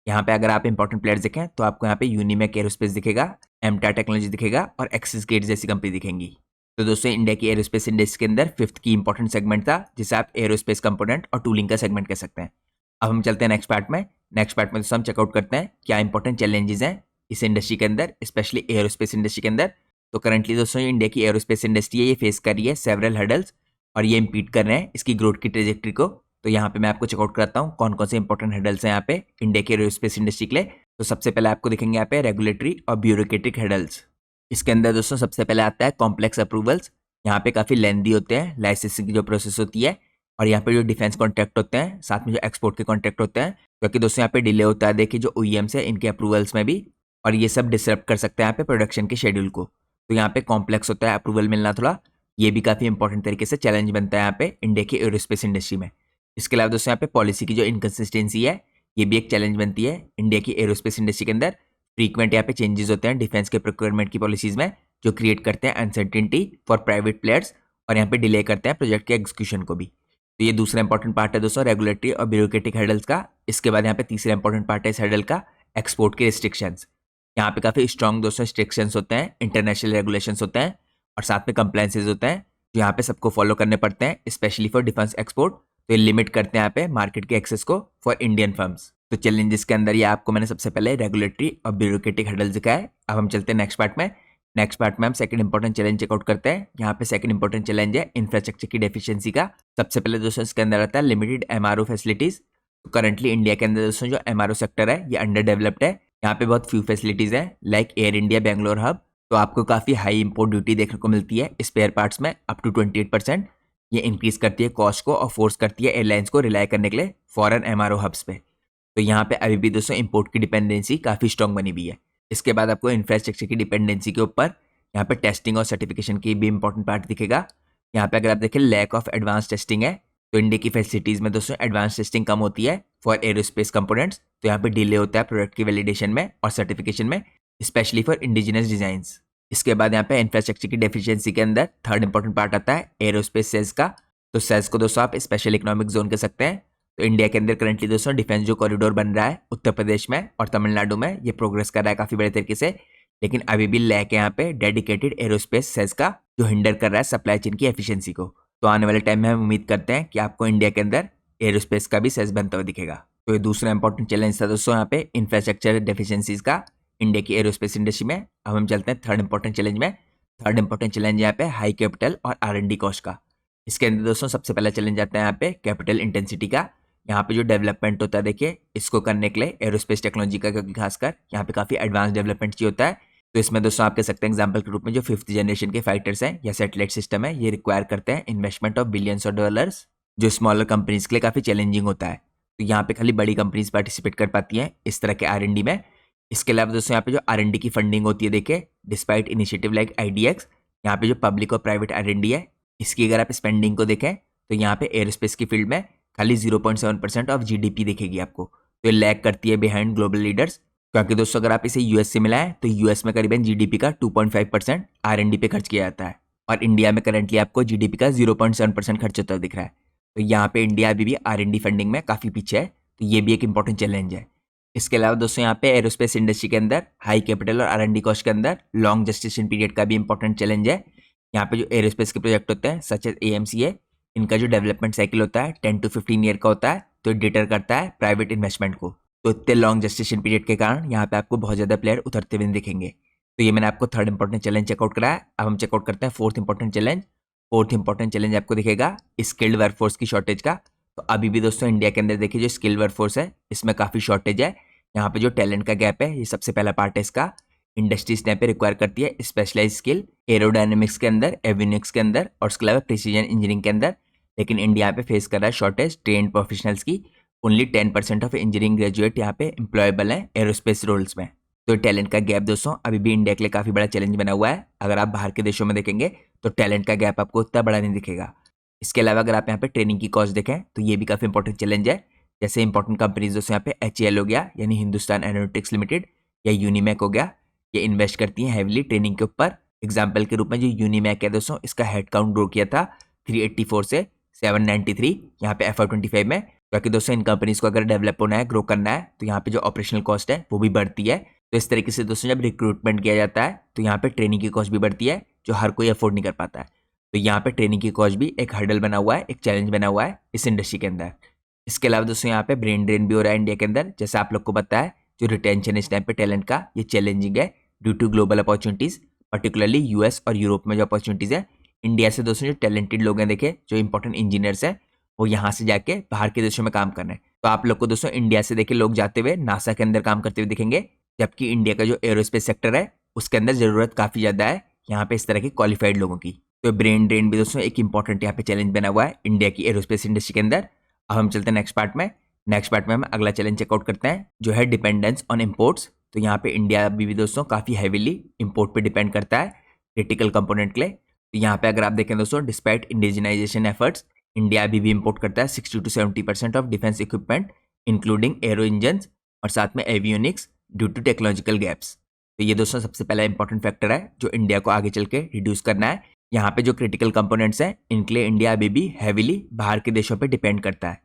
यहाँ पे अगर आप इंपॉर्टेंट प्लेयर्स देखें तो आपको यहाँ पे यूनिमेक एरोस्पेस दिखेगा, एमटार टेक्नोलॉजी दिखेगा और एक्सिस गेट जैसी कंपनी दिखेंगी। तो दोस्तों इंडिया की एरोस्पेस इंडस्ट्री के अंदर फिफ्थ की इंपॉर्टेंट सेगमेंट था जिसे आप एरोस्पेस कंपोनेंट और टूलिंग का सेगमेंट कह सकते हैं। अब हम चलते हैं नेक्स्ट पार्ट में। नेक्स्ट पार्ट में दोस्तों हम चेकआउट करते हैं क्या इंपॉर्टेंट चैलेंजेस हैं इस इंडस्ट्री के अंदर, स्पेशली एरोस्पेस इंडस्ट्री के अंदर। तो करंटली दोस्तों इंडिया की एरोस्पेस इंडस्ट्री है ये फेस कर रही है सेवरल हर्डल्स, और ये इम्पीड कर रहे हैं इसकी ग्रोथ की ट्रेजेक्ट्री को। तो यहाँ पे मैं आपको चेकआउट कराता हूँ कौन कौन से इंपॉर्टेंट हेडल्स हैं यहाँ पे इंडिया के एरोस्पेस इंडस्ट्री के लिए। तो सबसे पहले आपको दिखेंगे यहाँ पे रेगुलेटरी और ब्यूरोक्रेटिक हेडल्स। इसके अंदर दोस्तों सबसे पहले आता है कॉम्प्लेक्स अप्रूवल्स। यहाँ पे काफ़ी लेंदी होते हैं लाइसेंसिंग की जो प्रोसेस होती है, और यहाँ पे जो डिफेंस कॉन्ट्रैक्ट होते हैं, साथ में जो एक्सपोर्ट के कॉन्ट्रैक्ट होते हैं, क्योंकि दोस्तों यहाँ पे डिले होता है देखिए जो OEMs है इनके अप्रूवल्स में भी, और ये सब डिसरप्ट कर सकते हैं यहाँ पे प्रोडक्शन के शेड्यूल को। तो यहाँ पे कॉम्प्लेक्स होता है अप्रूवल मिलना थोड़ा, ये भी काफ़ी इंपॉर्टेंट तरीके से चैलेंज बनता है यहाँ पे इंडिया की एरोस्पेस इंडस्ट्री में। इसके अलावा दोस्तों यहाँ पे पॉलिसी की जो इनकन्सिस्टेंसी है ये भी एक चैलेंज बनती है इंडिया की एरोस्पेस इंडस्ट्री के अंदर। फ्रीक्वेंट यहाँ पे चेंजेस होते हैं डिफेंस के प्रोक्योरमेंट की पॉलिसीज में, जो क्रिएट करते हैं अनसर्टेनिटी फॉर प्राइवेट प्लेयर्स, और यहाँ पे डिले करते हैं प्रोजेक्ट के एग्जीक्यूशन को भी। तो ये दूसरा इंपॉर्टेंट पार्ट है दोस्तों रेगुलेटरी और ब्यूरोक्रेटिक हेडल्स का। इसके बाद यहाँ पे तीसरा इंपॉर्टेंट पार्ट है इस हेडल का, एक्सपोर्ट के रिस्ट्रिक्शंस। यहाँ पे काफ़ी स्ट्रॉन्ग दोस्तों रिस्ट्रिक्शंस होते हैं, इंटरनेशनल रेगुलेशंस होते हैं, और साथ में कंप्लायंसेज होते हैं जो यहाँ पे सबको फॉलो करने पड़ते हैं, स्पेशली फॉर डिफेंस एक्सपोर्ट। तो ये लिमिट करते हैं यहाँ पे मार्केट के एक्सेस को फॉर इंडियन फर्म्स। तो चैलेंजेस के अंदर ये आपको मैंने सबसे पहले रेगुलेटरी और ब्यूरोक्रेटिक हेडल्स दिखाया है। अब हम चलते हैं नेक्स्ट पार्ट में। नेक्स्ट पार्ट में हम सेकंड इंपॉर्टेंट चैलेंज चेकआउट करते हैं। यहाँ पे सेकंड इंपॉर्टेंट चैलेंज है इंफ्रास्ट्रक्चर की डेफिशिएंसी का। सबसे पहले दोस्तों इसके अंदर आता है लिमिटेड MRO फैसिलिटीज। तो करंटली इंडिया के अंदर दोस्तों जो MRO सेक्टर है ये अंडर डेवलप्ड है। यहाँ पे बहुत फ्यू फैसिलिटीज है like air India Bangalore hub. तो आपको काफ़ी हाई इंपोर्ट ड्यूटी देखने को मिलती है स्पेयर पार्ट्स में अप टू 28%। ये इंक्रीज करती है कॉस्ट को और फोर्स करती है एयरलाइंस को रिलाई करने के लिए फॉरेन MRO हब्स पे। तो यहाँ पे अभी भी दोस्तों इंपोर्ट की डिपेंडेंसी काफ़ी स्ट्रॉन्ग बनी हुई है। इसके बाद आपको इंफ्रास्ट्रक्चर की डिपेंडेंसी के ऊपर यहाँ पे टेस्टिंग और सर्टिफिकेशन की भी इंपॉर्टेंट पार्ट दिखेगा। यहाँ पे अगर आप देखें लैक ऑफ एडवांस टेस्टिंग है, तो इंडिया की फैसिलिटीज में दोस्तों एडवांस टेस्टिंग कम होती है फॉर एरोस्पेस कंपोनेंट्स। तो यहाँ पे डिले होता है प्रोडक्ट की वैलिडेशन में और सर्टिफिकेशन में, स्पेशली फॉर इंडिजिनस डिजाइंस। इसके बाद यहाँ पे इंफ्रास्ट्रक्चर की डेफिशिएंसी के अंदर थर्ड इंपॉर्टेंट पार्ट आता है एरोस्पेस सेल्स का। तो सेल्स को दोस्तों आप स्पेशल इकोनॉमिक जोन कह सकते हैं। तो इंडिया के अंदर करंटली दोस्तों डिफेंस जो कॉरिडोर बन रहा है उत्तर प्रदेश में और तमिलनाडु में, ये प्रोग्रेस कर रहा है काफ़ी बड़े तरीके से, लेकिन अभी भी लैक है यहाँ पे डेडिकेटेड एरोस्पेस सेल्स का, जो हिंडर कर रहा है सप्लाई चेन की एफिशिएंसी को। तो आने वाले टाइम में हम उम्मीद करते हैं कि आपको इंडिया के अंदर एरोस्पेस का भी सेल्स बनता हुआ दिखेगा। तो ये दूसरा इंपॉर्टेंट चैलेंज था दोस्तों यहाँ पे इंफ्रास्ट्रक्चर डेफिशिएंसीज का इंडिया की एरोस्पेस इंडस्ट्री में। अब हम चलते हैं थर्ड इंपॉर्टेंट चैलेंज में। थर्ड इंपॉर्टेंट चैलेंज यहाँ पे हाई कैपिटल और R&D कॉस्ट का। इसके अंदर दोस्तों सबसे पहला चैलेंज आता है यहाँ पे कैपिटल इंटेंसिटी का। यहाँ पे जो डेवलपमेंट होता है देखिए इसको करने के लिए एरोस्पेस टेक्नोलॉजी का, क्योंकि खासकर यहाँ पे काफ़ी एडवांस डेवलपमेंट चाहिए होता है। तो इसमें दोस्तों आप कह सकते हैं एग्जाम्पल के रूप में जो 5th जनरेशन के फाइटर्स हैं या सैटेलाइट सिस्टम है, ये रिक्वायर करते हैं investment of billions of dollars, जो स्मॉलर कंपनीज के लिए काफ़ी चैलेंजिंग होता है। तो यहाँ पे खाली बड़ी कंपनीज पार्टिसिपेट कर पाती हैं इस तरह के R&D में। इसके अलावा दोस्तों यहाँ पे जो R&D की फंडिंग होती है देखिए, डिस्पाइट इनिशिएटिव लाइक IDX, यहाँ पे जो पब्लिक और प्राइवेट R&D है इसकी अगर आप स्पेंडिंग को देखें तो यहाँ पे एयरोस्पेस की फील्ड में खाली 0.7% ऑफ GDP दिखेगी आपको। तो ये लैग करती है बिहाइंड ग्लोबल लीडर्स, क्योंकि दोस्तों अगर आप इसे US से मिलाएं तो US में करीबन GDP का 2.5% R&D पे खर्च किया जाता है, और इंडिया में करंटली आपको GDP का 0.7% खर्च होता दिख रहा है। तो यहाँ पे इंडिया अभी भी R&D फंडिंग में काफ़ी पीछे है, तो ये भी एक इंपॉर्टेंट चैलेंज है। इसके अलावा दोस्तों यहाँ पे एरोस्पेस इंडस्ट्री के अंदर हाई कैपिटल और R&D कॉस्ट के अंदर लॉन्ग जेस्टेशन पीरियड का भी इंपॉर्टेंट चैलेंज है। यहाँ पे जो एरोस्पेस के प्रोजेक्ट होते हैं सच एज AMCA, इनका जो डेवलपमेंट साइकिल होता है 10 to 15 ईयर का होता है, तो डिटर करता है प्राइवेट इन्वेस्टमेंट को। तो इतने लॉन्ग जेस्टेशन पीरियड के कारण यहाँ पे आपको बहुत ज़्यादा प्लेयर उतरते हुए दिखेंगे। तो ये मैंने आपको थर्ड इंपॉर्टेंट चैलेंज चेकआउट कराया। अब हम चेकआउट करते हैं fourth important challenge. Fourth important challenge आपको दिखेगा स्किल्ड वर्कफोर्स की शॉर्टेज का। तो अभी भी दोस्तों इंडिया के अंदर देखिए जो स्किल्ड वर्कफोर्स है इसमें काफ़ी शॉर्टेज है। यहाँ पे जो टैलेंट का गैप है ये सबसे पहला पार्ट है इसका। इंडस्ट्रीज यहाँ पे रिक्वायर करती है स्पेशलाइज स्किल एरोडायनेमिक्स के अंदर, एविनिक्स के अंदर और उसके अलावा प्रिसीजन इंजीनियरिंग के अंदर, लेकिन इंडिया पे फेस कर रहा है शॉर्टेज ट्रेन प्रोफेशनल्स की। ओनली 10% ऑफ इंजीनियरिंग ग्रेजुएट यहाँ पे एम्प्लॉयबल है एरोस्पेस रोल्स में। तो टैलेंट का गैप दोस्तों अभी भी इंडिया के लिए काफ़ी बड़ा चैलेंज बना हुआ है। अगर आप बाहर के देशों में देखेंगे तो टैलेंट का गैप आपको उतना बड़ा नहीं दिखेगा। इसके अलावा अगर आप यहाँ पे ट्रेनिंग की कॉस्ट देखें तो ये भी काफ़ी इंपॉर्टेंट चैलेंज है। जैसे इंपॉर्टेंट कंपनीज दोस्तों यहाँ पे HAL हो गया यानी हिंदुस्तान एरोनॉटिक्स लिमिटेड, या यूनिमैक हो गया, ये इन्वेस्ट करती हैं हैविली ट्रेनिंग के ऊपर। एग्जाम्पल के रूप में जो यूनिमैक है दोस्तों इसका हेड काउंट ग्रो किया था 384 से 793 यहाँ पे FY25 में, क्योंकि दोस्तों इन कंपनीज को अगर डेवलप होना है, ग्रो करना है, तो यहाँ पे जो ऑपरेशनल कॉस्ट है वो भी बढ़ती है। तो इस तरीके से दोस्तों जब रिक्रूटमेंट किया जाता है तो यहाँ पे ट्रेनिंग की कॉस्ट भी बढ़ती है जो हर कोई अफोर्ड नहीं कर पाता है। तो यहाँ पे ट्रेनिंग की कॉस्ट भी एक हर्डल बना हुआ है, एक चैलेंज बना हुआ है इस इंडस्ट्री के अंदर। इसके अलावा दोस्तों यहाँ पे ब्रेन ड्रेन भी हो रहा है इंडिया के अंदर। जैसे आप लोग को पता है जो रिटेंशन इस टाइम पे टैलेंट का ये चैलेंजिंग है due to global opportunities, particularly US और यूरोप में जो अपॉर्चुनिटीज़ है। इंडिया से दोस्तों जो टैलेंटेड लोग हैं देखे, जो इंपॉर्टेंट इंजीनियर्स हैं वो यहाँ से जाके बाहर के देशों में काम कर रहे हैं। तो आप लोग को दोस्तों इंडिया से देखिए लोग जाते हुए नासा के अंदर काम करते हुए दिखेंगे, जबकि इंडिया का जो एरोस्पेस सेक्टर है उसके अंदर ज़रूरत काफ़ी ज़्यादा है यहाँ पे इस तरह के क्वालिफाइड लोगों की। तो ब्रेन ड्रेन भी दोस्तों एक इंपॉर्टेंट यहाँ पे चैलेंज बना हुआ है इंडिया की एरोस्पेस इंडस्ट्री के अंदर। अब हम चलते हैं नेक्स्ट पार्ट में। नेक्स्ट पार्ट में हम अगला चैलेंज चेकआउट करते हैं जो है डिपेंडेंस ऑन इम्पोर्ट्स। तो यहाँ पे इंडिया अभी भी दोस्तों काफ़ी हैवीली इम्पोर्ट पे डिपेंड करता है क्रिटिकल कंपोनेंट के लिए। तो यहाँ पे अगर आप देखें दोस्तों, डिस्पाइट इंडिजिनाइजेशन एफर्ट्स, इंडिया अभी भी इम्पोर्ट करता है 60 to 70% of defence equipment including aero engine और साथ में avionics due to technological gaps. तो ये दोस्तों सबसे पहला इंपॉर्टेंट फैक्टर है जो इंडिया को आगे चल के रिड्यूस करना है। यहाँ पे जो क्रिटिकल कंपोनेंट्स हैं इनके लिए इंडिया अभी भी हैवीली बाहर के देशों पे डिपेंड करता है।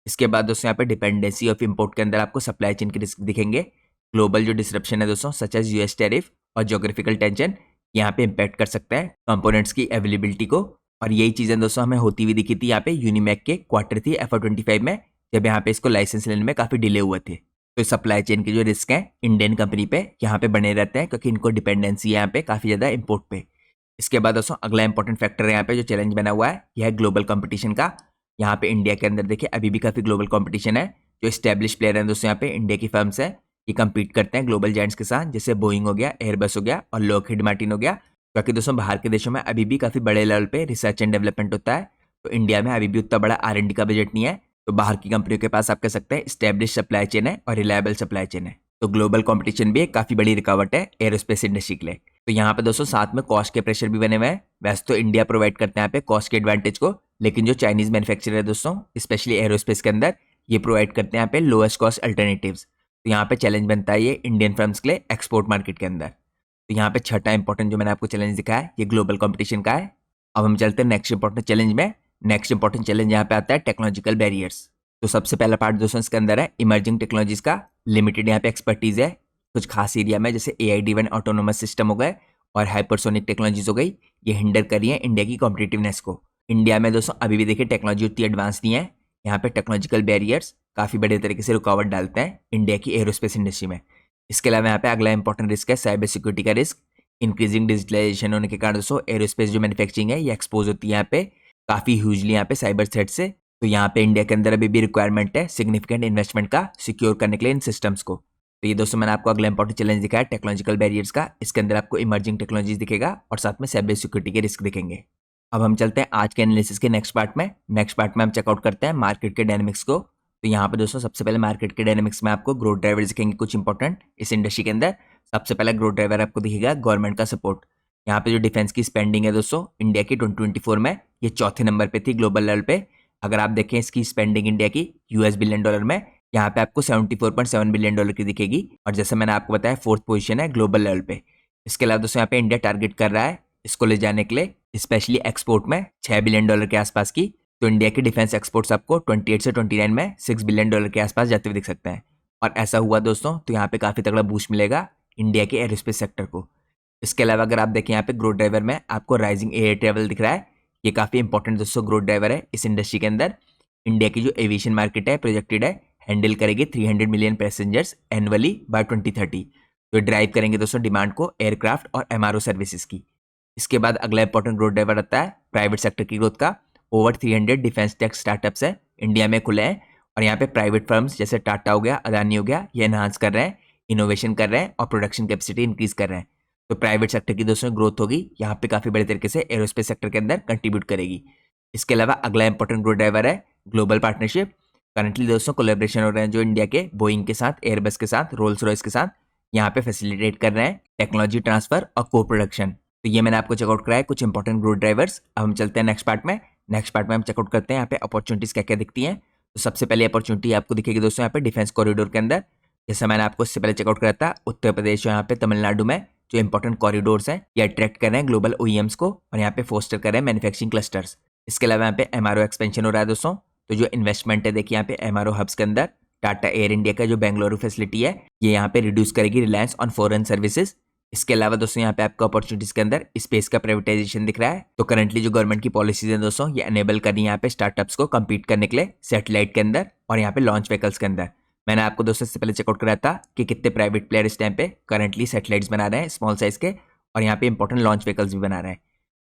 इसके बाद दोस्तों यहाँ पे डिपेंडेंसी ऑफ इंपोर्ट के अंदर आपको सप्लाई चेन के रिस्क दिखेंगे। ग्लोबल जो डिसरप्शन है दोस्तों सच एज यूएस टैरिफ और ज्योग्राफिकल टेंशन यहाँ पे इम्पैक्ट कर सकता है कंपोनेंट्स की अवेलेबिलिटी को। और यही चीज़ें दोस्तों हमें होती हुई दिखी थी यहाँ पे यूनिमैक के Q3 FY25 में, जब यहाँ पे इसको लाइसेंस लेने में काफ़ी डिले हुए थे। तो सप्लाई चेन के जो रिस्क हैं इंडियन कंपनी पे यहाँ पे बने रहते हैं क्योंकि इनको डिपेंडेंसी है यहाँ पे काफ़ी ज़्यादा इम्पोर्ट पे। इसके बाद दोस्तों अगला इंपॉर्टेंट फैक्टर है यहाँ पे जो चैलेंज बना हुआ है यह है ग्लोबल कंपटीशन का। यहाँ पे इंडिया के अंदर देखिए अभी भी काफ़ी ग्लोबल कंपटीशन है। जो स्टैब्लिश प्लेयर हैं दोस्तों यहाँ पे इंडिया की फर्म्स है, ये कम्पीट करते हैं ग्लोबल जायंट्स के साथ, जैसे बोइंग हो गया, एयरबस हो गया और लॉकहीड मार्टिन हो गया। क्योंकि दोस्तों बाहर के देशों में अभी भी काफ़ी बड़े लेवल पे रिसर्च एंड डेवलपमेंट होता है, तो इंडिया में अभी भी उतना बड़ा R&D का बजट नहीं है। तो बाहर की कंपनियों के पास आप कह सकते हैं स्टैब्लिश सप्लाई चेन है और रिलायबल सप्लाई चेन है। तो ग्लोबल कंपटीशन भी एक काफ़ी बड़ी रुकावट है एरोस्पेस इंडस्ट्री के लिए। तो यहाँ पे दोस्तों साथ में कॉस्ट के प्रेशर भी बने हुए हैं। वैसे तो इंडिया प्रोवाइड करते हैं यहाँ पे कॉस्ट के एडवांटेज को, लेकिन जो चाइनीज मैन्युफैक्चरर है दोस्तों स्पेशली एरोस्पेस के अंदर, ये प्रोवाइड करते हैं यहाँ पे लोएस्ट कॉस्ट अल्टरनेटिव्स। तो यहाँ पे चैलेंज बनता है ये इंडियन फर्म्स के लिए एक्सपोर्ट मार्केट के अंदर। तो यहाँ पे छठा इंपॉर्टेंट जो मैंने आपको चैलेंज दिखाया है ये ग्लोबल कंपटीशन का है। अब हम चलते हैं नेक्स्ट इंपॉर्टेंट चैलेंज में। नेक्स्ट इंपॉर्टेंट चैलेंज यहाँ पे आता है टेक्नोलॉजिकल बैरियर्स। तो सबसे पहला पार्ट दोस्तों इसके अंदर है इमर्जिंग टेक्नोलॉजीज का लिमिटेड यहाँ पे एक्सपर्टीज है कुछ खास एरिया में, जैसे AI ड्रिवन ऑटोनोमस सिस्टम हो गए और हाइपरसोनिक टेक्नोलॉजीज हो गई। ये हिंडर कर रही है इंडिया की कॉम्पिटिटिवनेस को। इंडिया में दोस्तों अभी भी देखिए टेक्नोलॉजी उतनी एडवांस नहीं है। यहाँ पे टेक्नोलॉजिकल बैरियर्स काफ़ी बड़े तरीके से रुकावट डालते हैं इंडिया की एरोस्पेस इंडस्ट्री में। इसके अलावा यहाँ पे अगला इंपॉर्टेंट रिस्क है साइबर सिक्योरिटी का रिस्क। इंक्रीजिंग डिजिटलाइजेशन होने के कारण दोस्तों एरोस्पेस जो मैन्युफैक्चरिंग है ये एक्सपोज होती है यहाँ पे काफ़ी ह्यूजली यहाँ पे साइबर थ्रेट से। तो यहाँ पे इंडिया के अंदर अभी भी रिक्वायरमेंट है सिग्निफिकेंट इन्वेस्टमेंट का सिक्योर करने के लिए इन सिस्टम्स को। तो ये दोस्तों मैंने आपको अगला इंपॉर्टेंट चैलेंज दिखाया टेक्नोलॉजिकल बैरियर्स का। इसके अंदर आपको इमर्जिंग टेक्नोलॉजीज दिखेगा और साथ में साइबर सिक्योरिटी के रिस्क दिखेंगे। अब हम चलते हैं आज के एनालिसिस के नेक्स्ट पार्ट में। नेक्स्ट पार्ट में हम चेकआउट करते हैं मार्केट के डायनेमिक्स को। तो यहाँ पे दोस्तों सबसे पहले मार्केट के डायनेमिक्स में आपको ग्रोथ ड्राइवर दिखेंगे कुछ इंपॉर्टेंट इस इंडस्ट्री के अंदर। सबसे पहला ग्रोथ ड्राइवर आपको दिखेगा गवर्नमेंट का सपोर्ट। यहाँ पे जो डिफेंस की स्पेंडिंग है दोस्तों इंडिया की 2024 में ये चौथे नंबर पे थी ग्लोबल लेवल पे। अगर आप देखें इसकी स्पेंडिंग इंडिया की US बिलियन डॉलर में, यहाँ पे आपको $74.7 बिलियन की दिखेगी और जैसे मैंने आपको बताया फोर्थ पोजीशन है ग्लोबल लेवल पे। इसके अलावा दोस्तों यहाँ पे इंडिया टारगेट कर रहा है इसको ले जाने के लिए स्पेशली एक्सपोर्ट में $6 बिलियन के आसपास की। तो इंडिया की डिफेंस एक्सपोर्ट्स आपको 28 से 29 में $6 बिलियन के आसपास जाते हुए दिख सकते हैं। और ऐसा हुआ दोस्तों तो यहाँ पे काफ़ी तगड़ा बूस्ट मिलेगा इंडिया के एरोस्पेस सेक्टर को। इसके अलावा अगर आप देखें यहाँ पे ग्रोथ ड्राइवर में आपको राइजिंग एयर ट्रेवल दिख रहा है। ये काफ़ी इंपॉर्टेंट दोस्तों ग्रोथ ड्राइवर है इस इंडस्ट्री के अंदर। इंडिया की जो एविएशन मार्केट है प्रोजेक्टेड है हैंडल करेगी 300 मिलियन पैसेंजर्स एनुअली बाय 2030। तो ड्राइव करेंगे दोस्तों डिमांड को एयरक्राफ्ट और MRO सर्विसेज की। इसके बाद अगला इंपॉर्टेंट ग्रोथ ड्राइवर आता है प्राइवेट सेक्टर की ग्रोथ का। ओवर 300 डिफेंस टेक स्टार्टअप्स है इंडिया में खुले हैं और यहाँ पे प्राइवेट फर्म्स जैसे टाटा हो गया, अदानी हो गया, ये एनहांस कर रहे हैं, इनोवेशन कर रहे हैं और प्रोडक्शन कैपेसिटी इंक्रीज कर रहे हैं। तो प्राइवेट सेक्टर की दोस्तों ग्रोथ होगी यहाँ पे काफ़ी बड़े तरीके से एरोस्पेस सेक्टर के अंदर कंट्रीब्यूट करेगी। इसके अलावा अगला इंपॉर्टेंट ग्रोथ ड्राइवर है ग्लोबल पार्टनरशिप। करंटली दोस्तों कोलैबोरेशन हो रहे हैं जो इंडिया के बोइंग के साथ, एयरबस के साथ, रोल्स रॉयस के साथ यहाँ पे फैसिलिटेट कर रहे हैं टेक्नोलॉजी ट्रांसफर और को प्रोडक्शन। तो ये मैंने आपको चेकआउट कराया कुछ इंपॉर्टेंट ग्रोथ ड्राइवर्स। अब हम चलते हैं नेक्स्ट पार्ट में। नेक्स्ट पार्ट में हम चेकआउट करते हैं यहाँ पे अपॉर्चुनिटीज क्या क्या दिखती हैं। तो सबसे पहले अपॉर्चुनिटी आपको दिखेगी दोस्तों यहाँ पे डिफेंस कॉरिडोर के अंदर। जैसा मैंने आपको इससे पहले चेकआउट करा था उत्तर प्रदेश और यहाँ पे तमिलनाडु में जो इंपॉर्टेंट कॉरिडोर्स हैं ये अट्रैक्ट कर रहे हैं ग्लोबल OEMs को और यहाँ पे फोस्टर कर रहे हैं मैन्युफैक्चरिंग क्लस्टर्स। इसके अलावा यहाँ पे MRO एक्सपेंशन हो रहा है दोस्तों। तो जो इन्वेस्टमेंट है देखिए यहाँ पे MRO हब्स के अंदर टाटा एयर इंडिया का जो बेंगलुरु फैसिलिटी है ये यहाँ पे रिड्यूस करेगी रिलायंस ऑन फॉरेन सर्विसेज। इसके अलावा दोस्तों यहाँ पे आपको अपॉर्चुनिटीज के अंदर स्पेस का प्राइवेटाइजेशन दिख रहा है। तो करंटली जो गवर्नमेंट की पॉलिसीज है दोस्तों ये एनेबल कर रही है यहाँ पे स्टार्टअप्स को कम्पीट करने के लिए सैटेलाइट के अंदर और यहाँ पे लॉन्च व्हीकल्स के अंदर। मैंने आपको दोस्तों इससे पहले चेकआउट कराया था कि कितने प्राइवेट प्लेयर इस टाइम पे करंटली सैटेलाइट्स बना रहे हैं स्मॉल साइज के और यहाँ पे इंपॉर्टेंट लॉन्च व्हीकल्स भी बना रहे हैं।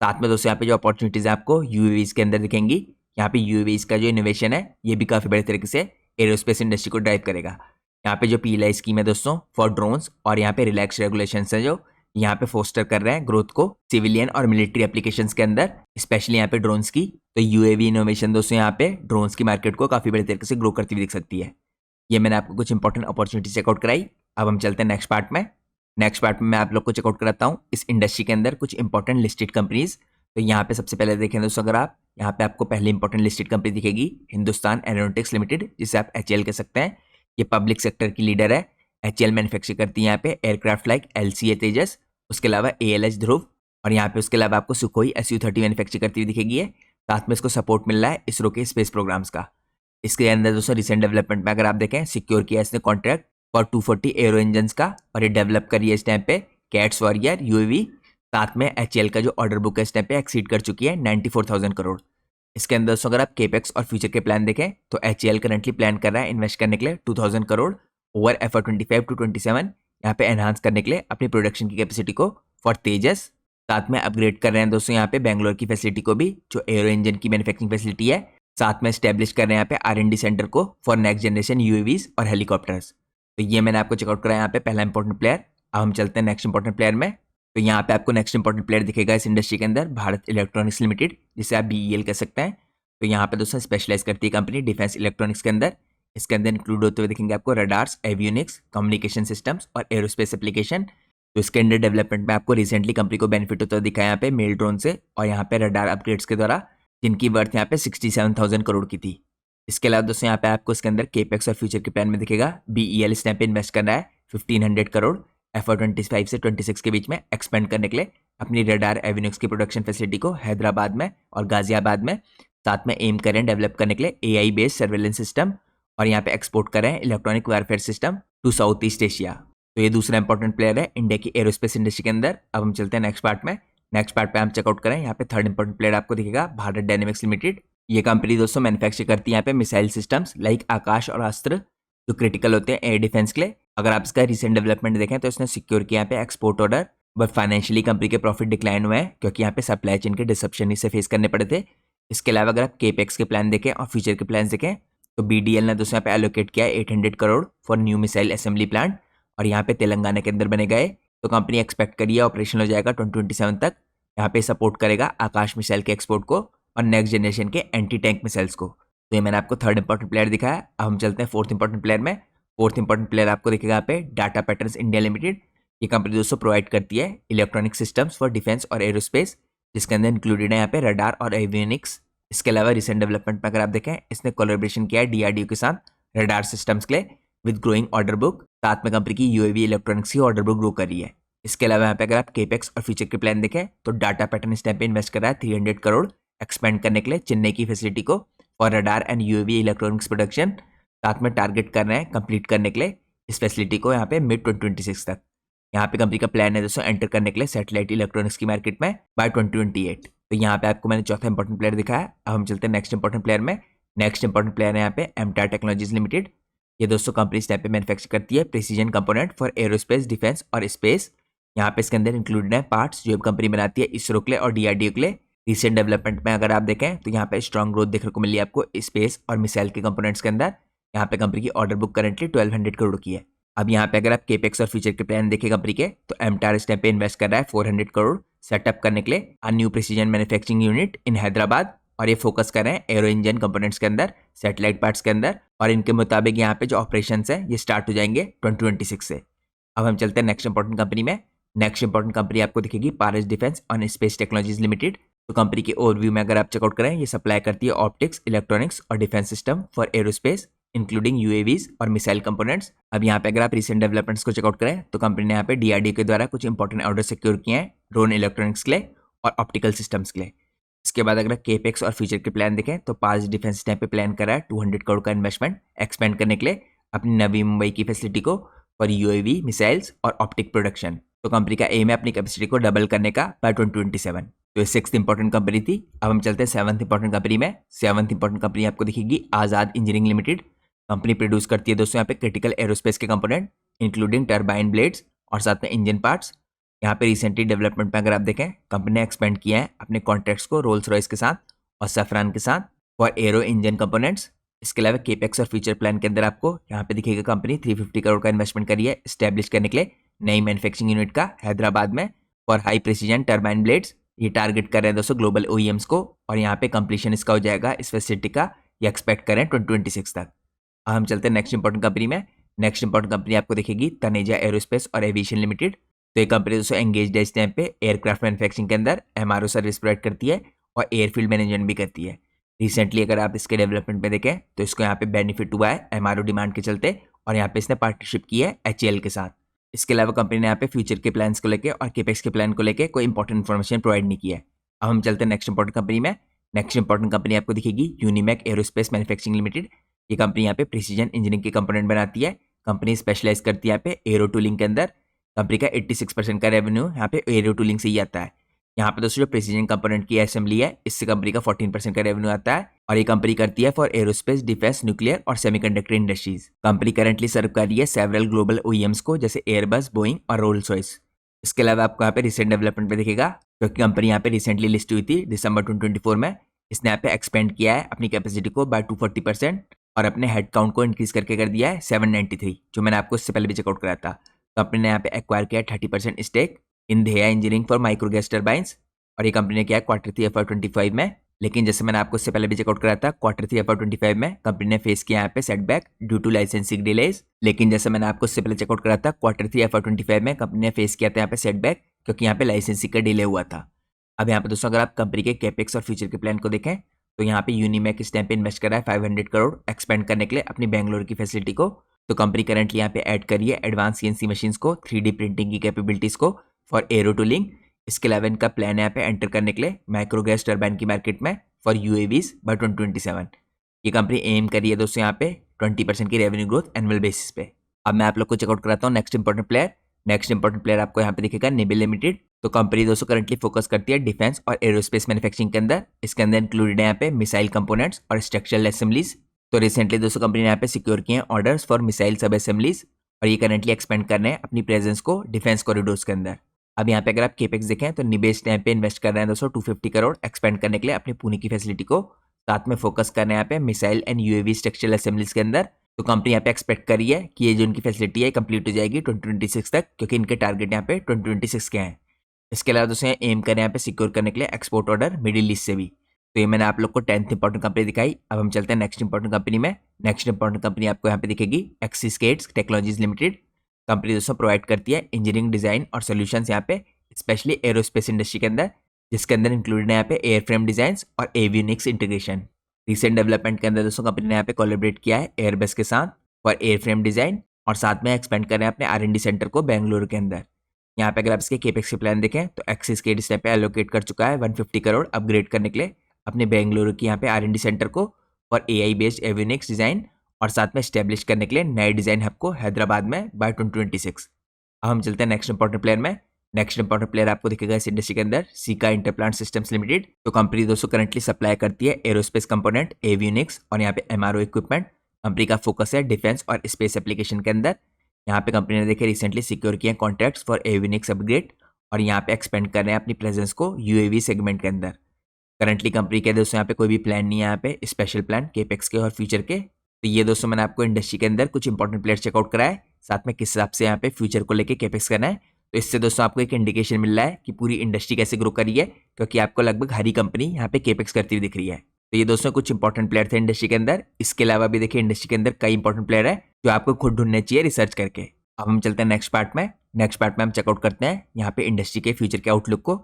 साथ में दोस्तों यहाँ पे जो अपॉर्चुनिटीज आपको UAVs के अंदर दिखेंगी यहाँ पे यूएवीज का जो इनोवेशन है ये भी काफ़ी बड़े तरीके से एरोस्पेस इंडस्ट्री को ड्राइव करेगा। यहाँ पे जो पीएलआई स्कीम है दोस्तों फॉर ड्रोन्स और यहाँ पे रिलैक्स रेगुलेशंस है जो यहाँ पे फोस्टर कर रहे हैं ग्रोथ को सिविलियन और मिलिट्री एप्लीकेशंस के अंदर, स्पेशली यहाँ पे ड्रोन्स की। तो यूएवी इनोवेशन दोस्तों यहाँ पे ड्रोन्स की मार्केट को काफ़ी बड़े तरीके से ग्रो करती हुई दिख सकती है। ये मैंने आपको कुछ इंपॉर्टेंट अपॉर्चुनिटी चेकआउट कराई। अब हम चलते हैं नेक्स्ट पार्ट में। नेक्स्ट पार्ट में मैं आप लोग को चेकआउट कराता हूँ इस इंडस्ट्री के अंदर कुछ इंपॉर्टेंट लिस्टेड कंपनीज। तो यहाँ पे सबसे पहले देखें दोस्तों, अगर आप यहाँ पे आपको पहली इंपॉर्टेंट लिस्टेड कंपनी दिखेगी हिंदुस्तान एरोनॉटिक्स लिमिटेड, जिसे आप एचएएल कह सकते हैं। ये पब्लिक सेक्टर की लीडर है। एचएएल मैन्युफैक्चर करती है यहाँ पे एयरक्राफ्ट लाइक एलसीए तेजस, उसके अलावा एएलएच ध्रुव, और यहाँ पे उसके अलावा आपको सुखोई SU-30 मैन्युफैक्चर करती हुई दिखेगी है। साथ में इसको सपोर्ट मिल रहा है इसरो के स्पेस प्रोग्राम्स का। इसके अंदर दोस्तों रिसेंट डेवलपमेंट में अगर आप देखें सिक्योर किया इसने कॉन्ट्रैक्ट फॉर 240 एरो इंजन का, और ये डेवलप करी है इस टाइम पे कैट्स वॉरियर यूएवी। साथ में एचएएल का जो ऑर्डर बुक है इस टाइम पे एक्सीड कर चुकी है 94,000 करोड़। इसके अंदर दोस्तों अगर आप केपेक्स और फ्यूचर के प्लान देखें तो एचएएल करंटली प्लान कर रहा है इन्वेस्ट करने के लिए 2,000 करोड़ ओवर FY 25 to 27 यहाँ पे एनहांस करने के लिए अपनी प्रोडक्शन की कैपेसिटी को फॉर तेजस। साथ में अपग्रेड कर रहे हैं दोस्तों यहाँ पे बेंगलोर की फैसिलिटी को भी, जो एरो इंजन की मैन्युफैक्चरिंग फैसिलिटी है। साथ में स्टैब्लिश कर रहे हैं यहाँ पे R&D सेंटर को फॉर नेक्स्ट जनरेशन यूएवीज और हेलीकॉप्टर्स। तो ये मैंने आपको चेकआउट कराया यहाँ पे पहला इंपॉर्टेंट प्लेयर। अब हम चलते हैं नेक्स्ट इंपॉर्टेंट प्लेयर में। तो यहाँ पे आपको नेक्स्ट इंपॉर्टेंट प्लेयर दिखेगा इस इंडस्ट्री के अंदर भारत इलेक्ट्रॉनिक्स लिमिटेड, जिसे आप BEL कह सकते हैं। तो यहाँ पे दोस्तों स्पेशलाइज करती है कंपनी डिफेंस इलेक्ट्रॉनिक्स के अंदर। इसके अंदर इंक्लूड होते हुए दिखेंगे आपको रडार्स, एवियोनिक्स, कम्युनिकेशन सिस्टम्स और एरोस्पेस एप्लीकेशन। तो इसके अंदर डेवलपमेंट में आपको रिसेंटली कंपनी को बेनिफिट होता हुआ दिखा है यहाँ पे मेल ड्रोन से और यहाँ पे रडार अपग्रेड्स के द्वारा, जिनकी वर्थ यहाँ पे 67,000 करोड़ की थी। इसके अलावा दोस्तों यहाँ पे आपको इसके अंदर केपेक्स और फ्यूचर के प्लान में दिखेगा BEL इस टाइम पे इन्वेस्ट कर रहा है 1,500 करोड़ FY 25 से 26 के बीच में एक्सपेंड करने के लिए अपनी रडार एवियोनिक्स की प्रोडक्शन फैसिलिटी को हैदराबाद में और गाजियाबाद में। साथ में एम करें डेवलप करने के लिए AI बेस्ड सर्वेलेंस सिस्टम, और यहाँ पे एक्सपोर्ट कर रहे हैं electronic warfare system to South East Asia. तो ये दूसरा इंपॉर्टेंट प्लेयर है इंडिया की एरोस्पेस इंडस्ट्री के अंदर। अब हम चलते हैं नेक्स्ट पार्ट में। नेक्स्ट पार्ट पे हम चेकआउट करें, यहाँ पे थर्ड इंपॉर्टेंट प्लेयर आपको दिखेगा भारत डायनेमिक्स लिमिटेड। ये कंपनी दोस्तों मैन्युफैक्चर करती है यहाँ पे मिसाइल सिस्टम्स लाइक आकाश और अस्त्र, जो क्रिटिकल होते हैं एयर डिफेंस के लिए। अगर आप इसका रिसेंट डेवलपमेंट देखें तो इसने सिक्योर किया यहाँ पे export order, but financially company के प्रॉफिट डिक्लाइन हुए हैं क्योंकि यहाँ पे सप्लाई चेन के डिसरप्शन से फेस करने पड़े थे। इसके अलावा अगर आप केपेक्स के प्लान देखें और फ्यूचर के प्लान देखें तो BDL ने दोस्तों यहाँ पे एलोकेट किया है 800 crore for new missile assembly plant, और यहाँ पे तेलंगाना के अंदर बने गए। तो कंपनी एक्सपेक्ट करिए ऑपरेशन हो जाएगा 2027 तक। यहाँ पे सपोर्ट करेगा आकाश मिसाइल के एक्सपोर्ट को और नेक्स्ट जनरेशन के एंटी टैंक मिसाइल्स को। तो ये मैंने आपको थर्ड इंपॉर्टेंट प्लेयर दिखाया। अब हम चलते हैं फोर्थ इंपॉर्टेंट प्लेयर में। फोर्थ इंपॉर्टेंट प्लेयर आपको दिखेगा यहाँ पे डाटा पैटर्न्स इंडिया लिमिटेड। ये कंपनी दोस्तों प्रोवाइड करती है इलेक्ट्रॉनिक सिस्टम्स फॉर डिफेंस और एरोस्पेस, जिसके अंदर इंक्लूडेड है यहाँ पे रडार और एवियोनिक्स। इसके अलावा रिसेंट डेवलपमेंट में अगर आप देखें इसने कोलैबोरेशन किया है DRDO के साथ रडार सिस्टम्स के लिए विद ग्रोइंग ऑर्डर बुक। साथ में कंपनी की UAV इलेक्ट्रॉनिक्स की ऑर्डर बुक ग्रो कर रही है। इसके अलावा यहाँ पे अगर आप केपेक्स और फ्यूचर के प्लान देखें तो डाटा पैटर्न इस टाइम पे इन्वेस्ट कर रहा है 300 करोड़ एक्सपेंड करने के लिए चेन्नई की फैसिलिटी को for radar and UAV electronics production. साथ में टारगेट कर रहे हैं कंप्लीट करने के लिए इस फैसिलिटी को यहाँ पे मिड 2026 तक। यहाँ पे कंपनी का प्लान है दोस्तों एंटर करने के लिए सैटेलाइट इलेक्ट्रॉनिक्स की मार्केट में बाय 2028। तो यहाँ पे आपको मैंने चौथा इंपॉर्टेंट प्लेयर दिखाया। अब हम चलते हैं नेक्स्ट इंपॉर्टेंट प्लेयर में। नेक्स्ट इंपॉर्टेंट प्लेयर है यहाँ पे MTAR टेक्नोलॉजीज लिमिटेड। ये दोस्तों कंपनी इस टाइप पे मैन्युफैक्चर करती है precision component for aerospace, defence और स्पेस। यहाँ पे इसके अंदर इंक्लूडेड है पार्ट्स जो कंपनी बनाती है इसरो के लिए और DRDO के लिए। रिसेंट डेवलपमेंट में अगर आप देखें तो यहाँ पे स्ट्रॉन्ग ग्रोथ देखने को मिली है आपको स्पेस और मिसाइल के कंपोनेंट्स के अंदर। यहाँ पे कंपनी की ऑर्डर बुक करंटली 1200 करोड़ की है। अब यहाँ पे अगर आप केपेक्स और फ्यूचर के प्लान देखें कंपनी के तो MTAR इस टाइम पे इन्वेस्ट कर रहा है 400 करोड़ सेटअप करने के लिए a new precision manufacturing unit in Hyderabad, और ये फोकस कर रहे हैं एरो इंजन कंपोनेंट्स के अंदर, सैटेलाइट पार्ट्स के अंदर, और इनके मुताबिक यहाँ पे जो ऑपरेशंस हैं ये स्टार्ट हो जाएंगे 2026 से। अब हम चलते हैं नेक्स्ट इंपॉर्टेंट कंपनी में। नेक्स्ट इंपॉर्टेंट कंपनी आपको दिखेगी पारस डिफेंस और स्पेस टेक्नोलॉजीज लिमिटेड। तो कंपनी के ओवरव्यू में अगर आप चेकआउट करें ये सप्लाई करती है ऑप्टिक्स, इलेक्ट्रॉनिक्स और defence system for aerospace including UAVs और मिसाइल कंपोनेंट्स। अब यहाँ पे अगर आप रिसेंट डेवलपमेंट्स को चेकआउट करें तो कंपनी ने यहाँ पे DRDO के द्वारा कुछ इंपॉर्टेंट ऑर्डर सिक्योर किए हैं ड्रोन इलेक्ट्रॉनिक्स के लिए और ऑप्टिकल सिस्टम्स के लिए। इसके बाद अगर केपेक्स और फ्यूचर के प्लान देखें तो पास डिफेंस टाइप पे प्लान करा है 200 करोड़ का इन्वेस्टमेंट एक्सपेंड करने के लिए अपनी नवी मुंबई की फैसिलिटी को फॉर UAV, मिसाइल्स और ऑप्टिक प्रोडक्शन। तो कंपनी का एम है अपनी कैपेसिटी को डबल करने का बाय 2027। तो ये सिक्स्थ इंपॉर्टेंट कंपनी थी। अब हम चलते हैं सेवंथ इंपॉर्टेंट कंपनी में। सेवंथ इंपॉर्टेंट कंपनी आपको दिखेगी आज़ाद इंजीनियरिंग लिमिटेड। कंपनी प्रोड्यूस करती है दोस्तों यहाँ पे क्रिटिकल एरोस्पेस के कंपोनेंट इंक्लूडिंग टर्बाइन ब्लेड्स और साथ में इंजन पार्ट्स। यहाँ पे रिसेंटली डेवलपमेंट में अगर आप देखें कंपनी ने एक्सपेंड किया है अपने कॉन्ट्रैक्ट्स को रोल्स रॉयस के साथ और सफरान के साथ। For aero engine components. इसके अलावा केपेक्स और फ्यूचर प्लान के अंदर आपको यहाँ पे दिखेगा कंपनी 350 करोड़ का इन्वेस्टमेंट करी है स्टैब्लिश करने के लिए नई मैन्युफैक्चरिंग यूनिट का हैदराबाद में for high precision turbine blades. ये टारगेट कर रहे हैं दोस्तों ग्लोबल ओईएम्स को और यहाँ पे कंप्लीशन इसका हो जाएगा इस फैसिलिटी का, ये एक्सपेक्ट करें 2026 तक। अब हम चलते हैं नेक्स्ट इंपॉर्टेंट कंपनी में। नेक्स्ट इंपॉर्टेंट कंपनी आपको दिखेगी तनेजा एरोस्पेस और एविएशन लिमिटेड। तो ये कंपनी दोस्तों एंगेज है इस टाइम पे एयरक्राफ्ट मैन्युफैक्चरिंग के अंदर एमआरओ सर्विस प्रोवाइड करती है और एयरफील्ड मैनेजमेंट भी करती है। रिसेंटली अगर आप इसके डेवलपमेंट में देखें तो इसको यहाँ पे बेनिफिट हुआ है एमआरओ डिमांड के चलते और यहाँ पे इसने पार्टनरशिप की है एचएएल के साथ। इसके अलावा कंपनी ने यहाँ पे फ्यूचर के प्लान्स को लेकर और केपेक्स के प्लान को लेकर कोई इंपॉर्टेंट इन्फॉर्मेशन प्रोवाइड नहीं की है। अब हम चलते हैं नेक्स्ट इंपॉर्टेंट कंपनी में। नेक्स्ट इंपॉर्टेंट कंपनी आपको दिखेगी यूनिमैक एरोस्पेस मैन्युफैक्चरिंग लिमिटेड। ये कंपनी यहाँ पे प्रिसीजन इंजीनियरिंग के कंपोनेंट बनाती है। कंपनी स्पेशलाइज करती है यहाँ पे एरो टूलिंग के अंदर। कंपनी का 86% का रेवेन्यू यहाँ पे एरो टूलिंग से ही आता है। यहाँ पे दोस्तों जो प्रिसीजन कंपोनेंट की असेंबली है इससे कंपनी का 14% का रेवेन्यू आता है और ये कंपनी करती है फॉर एरोस्पेस, डिफेंस, न्यूक्लियर और सेमीकंडक्टर इंडस्ट्रीज। कंपनी करंटली सर्व कर रही है सेवरल ग्लोबल ओईएम्स को जैसे एयरबस, बोइंग और रोल्स रॉयस। इसके अलावा आपको यहाँ पे रिसेंट डेवलपमेंट में दिखेगा क्योंकि कंपनी यहाँ पे रिसेंटली लिस्ट हुई थी दिसंबर 2024 में। इसने यहाँ पे एक्सपेंड किया है अपनी कैपेसिटी को बाय 240% और अपने हेड काउंट को इंक्रीज करके कर दिया है 793, जो मैंने आपको इससे पहले भी चेकआउट कराया था। कंपनी ने यहाँ पे एक्वायर किया 30% stake in Dheya engineering for micro gas turbines और ये कंपनी ने किया है Q3 FY25 में। लेकिन जैसे मैंने आपको इससे पहले भी चेकआउट कराया था Q3 FY25 में कंपनी ने फेस किया यहाँ पे setback due to licensing delays. लेकिन जैसे मैंने आपको इससे पहले चेकआउट कराया था Q3 FY25 में कंपनी ने फेस किया था यहाँ पे सेटबैक क्योंकि यहाँ पे लाइसेंसिंग का डिले हुआ था। अब यहाँ पे दोस्तों अगर आप कंपनी के कैपेक्स और फ्यूचर के प्लान को देखें तो यहाँ पे यूनिमैक इस टाइम पे इन्वेस्ट कर रहा है 500 करोड़ एक्सपेंड करने के लिए अपनी बेंगलोर की फैसिलिटी को। तो कंपनी करंटली यहाँ पे ऐड करी है एडवांस सीएनसी मशीन्स को, 3D प्रिंटिंग की कैपेबिलिटीज को फॉर एरो टूलिंग। इसके अलावा इनका प्लान है यहाँ पे एंटर करने के लिए माइक्रो गैस टर्बाइन की मार्केट में फॉर यूएवीज बाय 2027। ये कंपनी एम करी है दोस्तों यहाँ पे 20% की रेवेन्यू ग्रोथ एनुअल बेसिस पे। अब मैं आप लोग को चेकआउट कराता हूँ next important player. Next important player आपको यहाँ पे दिखेगा निबिल लिमिटेड। तो कंपनी दोस्तों करंटली फोकस करती है डिफेंस और एरोस्पेस मैन्युफैक्चरिंग के अंदर। इसके अंदर इंक्लूडेड है यहाँ पे मिसाइल कंपोनेंट्स और स्ट्रक्चरल असेंबलीज। तो रिसेंटली दोस्तों कंपनी ने यहाँ पे सिक्योर किए हैं ऑर्डर्स फॉर मिसाइल सब असेंबलीज और ये करंटली एक्सपेंड कर रहे हैं अपनी प्रेजेंस को डिफेंस कॉरिडोर्स के अंदर। अब यहाँ पे अगर आप केपेक्स देखें तो निबेस टाइम पे इन्वेस्ट कर रहे हैं दोस्तों 250 करोड़ एक्सपेंड करने के लिए अपनी पुणे की फैसिलिटी को। साथ में फोकस कर रहे हैं यहाँ पे missile and UAV structural assemblies के अंदर। तो कंपनी यहाँ पे एक्सपेक्ट करी है कि ये जो इनकी फैसिलिटी है कंप्लीट हो जाएगी 2026 तक क्योंकि इनके टारगेट यहाँ पे 2026 के हैं। इसके अलावा दोस्तों एम करें यहाँ पे सिक्योर करने के लिए एक्सपोर्ट ऑर्डर मिडिल ईस्ट से भी। तो ये मैंने आप लोग को 10th इंपॉर्टेंट कंपनी दिखाई। अब हम चलते हैं नेक्स्ट इंपॉर्टेंट कंपनी में। नेक्स्ट इंपॉर्टेंट कंपनी आपको यहाँ पे दिखेगी एक्सिस्केट्स टेक्नोलॉजीज लिमिटेड। कंपनी दोस्तों प्रोवाइड करती है इंजीनियरिंग डिजाइन और सोल्यूशंस यहाँ पे स्पेशली एरोस्पेस इंडस्ट्री के अंदर, जिसके अंदर इंक्लूडेड है यहाँ पे एयरफ्रेम डिजाइन और एवियोनिक्स इंटीग्रेशन। रिसेंट डेवलपमेंट के अंदर दोस्तों कंपनी ने यहाँ पे कोलैबोरेट किया है एयरबस के साथ फॉर एयरफ्रेम डिजाइन और साथ में एक्सपेंड कर रहे हैं अपने R&D सेंटर को बेंगलुरु के अंदर। यहाँ पे अगर आप इसके केपेक्स के प्लान देखें तो एक्सिस के इस पे एलोकेट कर चुका है 150 करोड़ अपग्रेड करने के लिए अपने बेंगलुरु की यहाँ पे R&D सेंटर को for AI based avionics design और साथ में स्टेब्लिश करने के लिए नए डिजाइन हब को हैदराबाद में बाय 2026। अब हम चलते हैं नेक्स्ट इंपॉर्टेंट प्लेयर में। नेक्स्ट इंपॉर्टेंट प्लेयर आपको दिखेगा इस इंडस्ट्री के अंदर सीका इंटरप्लांट सिस्टम्स लिमिटेड। तो कंपनी दोस्तों करंटली सप्लाई करती है एरोस्पेस कंपोनेंट, एवियोनिक्स और यहाँ पे MRO इक्विपमेंट। कंपनी का फोकस है डिफेंस और स्पेस एप्लीकेशन के अंदर। यहाँ पे कंपनी ने देखे रिसेंटली सिक्योर किए कॉन्ट्रैक्ट्स फॉर एवियोनिक्स अपग्रेड और यहाँ पे एक्सपेंड कर रहे हैं अपनी प्रेजेंस को यूएवी सेगमेंट के अंदर। करंटली कंपनी के दोस्तों यहाँ पे कोई भी प्लान नहीं है यहाँ पे स्पेशल प्लान केपेक्स के और फ्यूचर के। तो ये दोस्तों मैंने आपको इंडस्ट्री के अंदर कुछ इंपॉर्टेंट प्लेयर चेकआउट कराए, साथ में किस हिसाब से यहाँ पे फ्यूचर को लेके केपेक्स करना है। तो इससे दोस्तों आपको एक इंडिकेशन मिल रहा है कि पूरी इंडस्ट्री कैसे ग्रो करी है क्योंकि आपको लगभग हर ही कंपनी यहाँ पे केपेक्स करती हुई दिख रही है। तो ये दोस्तों कुछ इंपॉर्टेंट प्लेयर थे इंडस्ट्री के अंदर। इसके अलावा भी देखिए इंडस्ट्री के अंदर कई इंपॉर्टेंट प्लेयर है जो आपको खुद ढूंढने चाहिए रिसर्च करके। अब हम चलते हैं नेक्स्ट पार्ट में। नेक्स्ट पार्ट में हम चेकआउट करते हैं यहाँ पे इंडस्ट्री के फ्यूचर के आउटलुक को।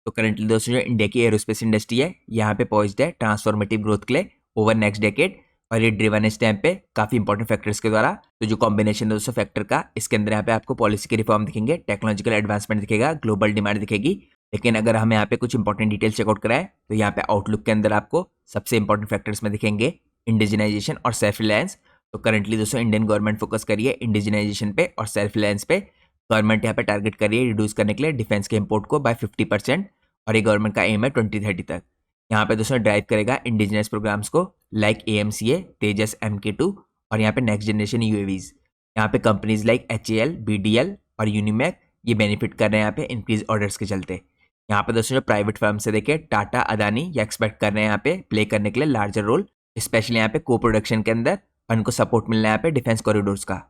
तो करंटली दोस्तों जो इंडिया की एरोस्पेस इंडस्ट्री है यहाँ पे पॉइज्ड है ट्रांसफॉर्मेटिव ग्रोथ के लिए ओवर नेक्स्ट डेकेड और ये ड्रिवन इस टाइम पे काफी इंपॉर्टेंट फैक्टर्स के द्वारा। तो जो कॉम्बिनेशन है दोस्तों फैक्टर का, इसके अंदर यहाँ पे आपको पॉलिसी के रिफॉर्म दिखेंगे, टेक्नोलॉजिकल एडवांसमेंट दिखेगा, ग्लोबल डिमांड दिखेगी। लेकिन अगर हमें यहाँ पे कुछ इंपॉर्टेंट डिटेल्स चेकआउट कराए तो यहाँ पे आउटलुक के अंदर आपको सबसे इंपॉर्टेंट फैक्टर्स में दिखेंगे इंडिजिनाइजेशन और सेल्फ रिलायंस। तो करंटली दोस्तों इंडियन गवर्नमेंट फोकस करिए इंडिजिनाइजेशन पे और सेल्फ रिलायंस पे। गवर्नमेंट यहाँ पे टारगेट करिए रिड्यूस करने के लिए डिफेंस के इंपोर्ट को बाय 50% और ये गवर्नमेंट का एम है 2030 तक। यहाँ पे दोस्तों ड्राइव करेगा इंडिजिनस प्रोग्राम्स को लाइक AMCA, तेजस MK2 और यहाँ पे नेक्स्ट जनरेशन यूएवीज। यहाँ पे कंपनीज लाइक HAL, BDL और यूनिमैक ये बेनिफिट कर रहे हैं यहाँ पे इंक्रीज ऑर्डर्स के चलते। यहाँ पे दोस्तों जो प्राइवेट फर्म से देखिए टाटा अदानी ये एक्सपेक्ट कर रहे हैं यहाँ पे प्ले करने के लिए लार्जर रोल, स्पेशली यहाँ पे को प्रोडक्शन के अंदर, और इनको सपोर्ट मिलना है यहाँ पे डिफेंस कॉरिडोर्स का।